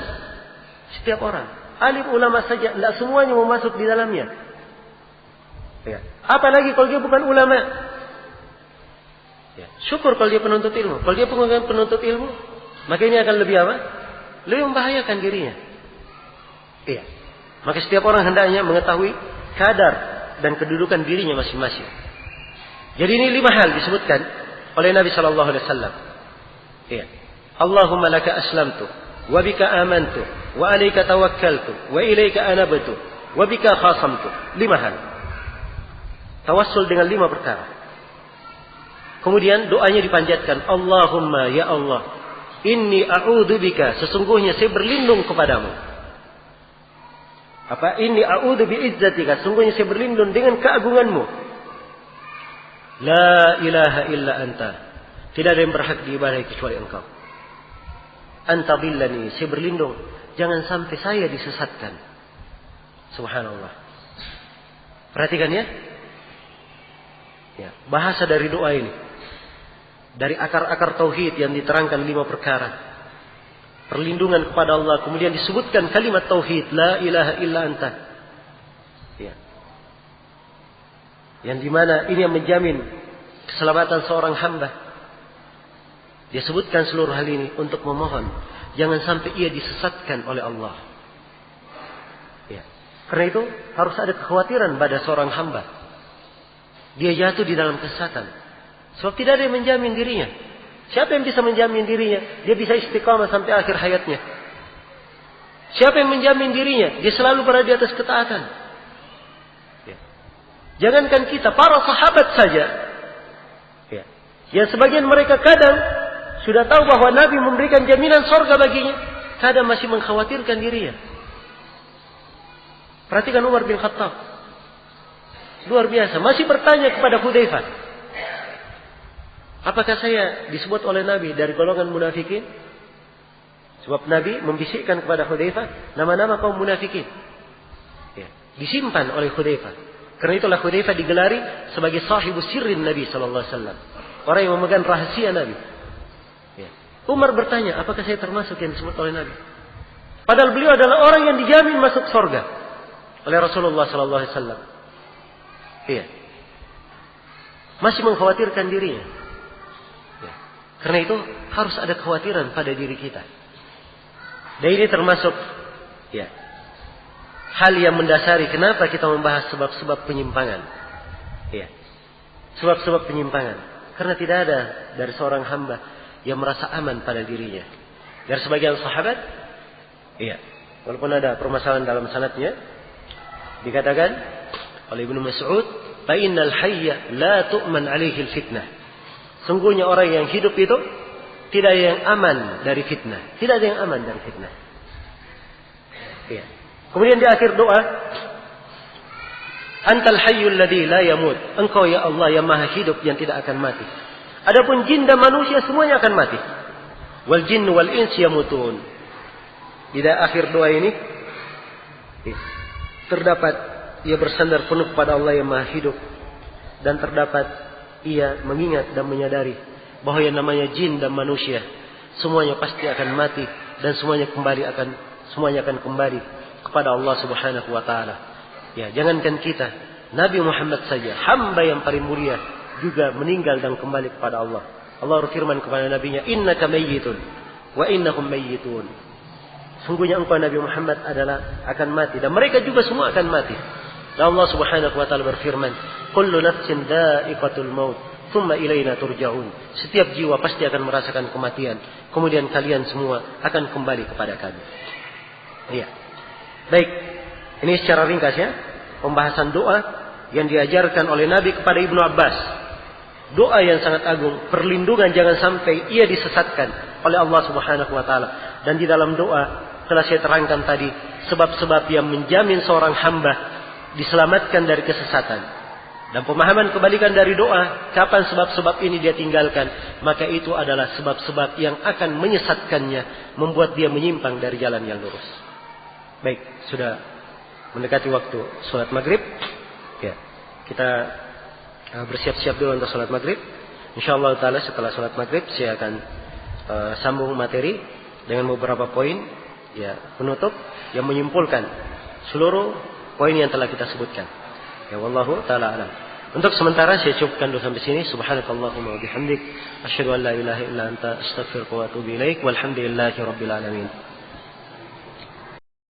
setiap orang. Alim ulama saja, tidak semuanya mau masuk di dalamnya. Ya. Apalagi kalau dia bukan ulama. Ya. Syukur kalau dia penuntut ilmu. Kalau dia bukan penuntut ilmu, maka ini akan lebih apa? Lebih membahayakan dirinya. Iya. Maka setiap orang hendaknya mengetahui kadar dan kedudukan dirinya masing-masing. Jadi ini 5 hal disebutkan oleh Nabi sallallahu alaihi wasallam. Iya. Allahumma laka aslamtu wa bika amantu wa alayka tawakkaltu wa ilayka anabtu wa bika khasamtu. 5 hal. Tawassul dengan 5 perkara. Kemudian doanya dipanjatkan, Allahumma ya Allah, inni a'udzubika, sesungguhnya saya berlindung kepadamu. Apa? Inni a'udzu bi'izzatika, sesungguhnya saya berlindung dengan keagunganmu. La ilaha illa anta, tidak ada yang berhak diibadahi kecuali engkau. Anta billani, saya berlindung jangan sampai saya disesatkan. Subhanallah. Perhatikan ya. Ya, bahasa dari doa ini. Dari akar-akar tauhid yang diterangkan 5 perkara. Perlindungan kepada Allah. Kemudian disebutkan kalimat tauhid. La ilaha illa anta. Ya. Yang dimana ini yang menjamin keselamatan seorang hamba. Dia sebutkan seluruh hal ini untuk memohon. Jangan sampai ia disesatkan oleh Allah. Ya. Karena itu harus ada kekhawatiran pada seorang hamba. Dia jatuh di dalam kesesatan. Sebab tidak ada yang menjamin dirinya. Siapa yang bisa menjamin dirinya? Dia bisa istiqamah sampai akhir hayatnya. Siapa yang menjamin dirinya? Dia selalu berada di atas ketaatan. Ya. Jangankan kita, para sahabat saja. Ya. Yang sebagian mereka kadang sudah tahu bahwa Nabi memberikan jaminan surga baginya. Kadang masih mengkhawatirkan dirinya. Perhatikan Umar bin Khattab. Luar biasa. Masih bertanya kepada Hudzaifah. Apakah saya disebut oleh Nabi dari golongan munafikin? Sebab Nabi membisikkan kepada Hudzaifah nama-nama kaum munafikin. Ya. Disimpan oleh Hudzaifah. Karena itulah Hudzaifah digelari sebagai sahibus sirrin Nabi sallallahu alaihi wasallam. Orang yang memegang rahasia Nabi. Ya. Umar bertanya, apakah saya termasuk yang disebut oleh Nabi? Padahal beliau adalah orang yang dijamin masuk surga oleh Rasulullah sallallahu alaihi wasallam. Iya. Masih mengkhawatirkan dirinya. Ya. Karena itu harus ada kekhawatiran pada diri kita. Dan ini termasuk ya, hal yang mendasari kenapa kita membahas sebab-sebab penyimpangan. Ya. Sebab-sebab penyimpangan. Karena tidak ada dari seorang hamba yang merasa aman pada dirinya. Dari sebagian sahabat, iya, walaupun ada permasalahan dalam sanadnya, dikatakan oleh Ibnu Mas'ud, "Fa innal hayya la tu'man 'alaihi al-fitnah." Sungguhnya orang yang hidup itu tidak ada yang aman dari fitnah. Tidak ada yang aman dari fitnah. Ya. Kemudian di akhir doa, "Antal hayyul ladzi la yamut." Engkau ya Allah yang maha hidup yang tidak akan mati. Adapun jin dan manusia semuanya akan mati. Wal jinnu wal insu yamutun. Di akhir doa ini terdapat ia bersandar penuh kepada Allah yang maha hidup. Dan terdapat ia mengingat dan menyadari bahwa yang namanya jin dan manusia semuanya pasti akan mati. Dan semuanya akan kembali kepada Allah subhanahu wa ta'ala. Ya, jangankan kita, Nabi Muhammad saja, hamba yang paling mulia, juga meninggal dan kembali kepada Allah Allah berfirman kepada nabinya, innaka mayyitun wa innahum mayyitun. Sungguhnya engkau Nabi Muhammad adalah akan mati dan mereka juga semua akan mati. Dan Allah Subhanahu wa taala berfirman, kullu nafsin dha'iqatul maut, tsumma ilaina turja'un. Setiap jiwa pasti akan merasakan kematian, kemudian kalian semua akan kembali kepada kami. Iya. Baik, ini secara ringkas ya, pembahasan doa yang diajarkan oleh Nabi kepada Ibnu Abbas. Doa yang sangat agung, perlindungan jangan sampai ia disesatkan oleh Allah Subhanahu wa taala. Dan di dalam doa telah saya terangkan tadi sebab-sebab yang menjamin seorang hamba diselamatkan dari kesesatan. Dan pemahaman kebalikan dari doa, kapan sebab-sebab ini dia tinggalkan, maka itu adalah sebab-sebab yang akan menyesatkannya, membuat dia menyimpang dari jalan yang lurus. Baik, sudah mendekati waktu sholat maghrib. Ya, kita bersiap-siap dulu untuk sholat maghrib. InsyaAllah ta'ala setelah sholat maghrib saya akan sambung materi dengan beberapa poin ya penutup yang menyimpulkan seluruh poin yang telah kita sebutkan. Ya wallahu ta'ala alam. Untuk sementara saya cukupkan dulu sampai sini. Subhanakallahumma wa bihamdik asyhadu an la ilaha illa anta astaghfiruka wa atubu ilaik. Walhamdulillahi rabbil alamin.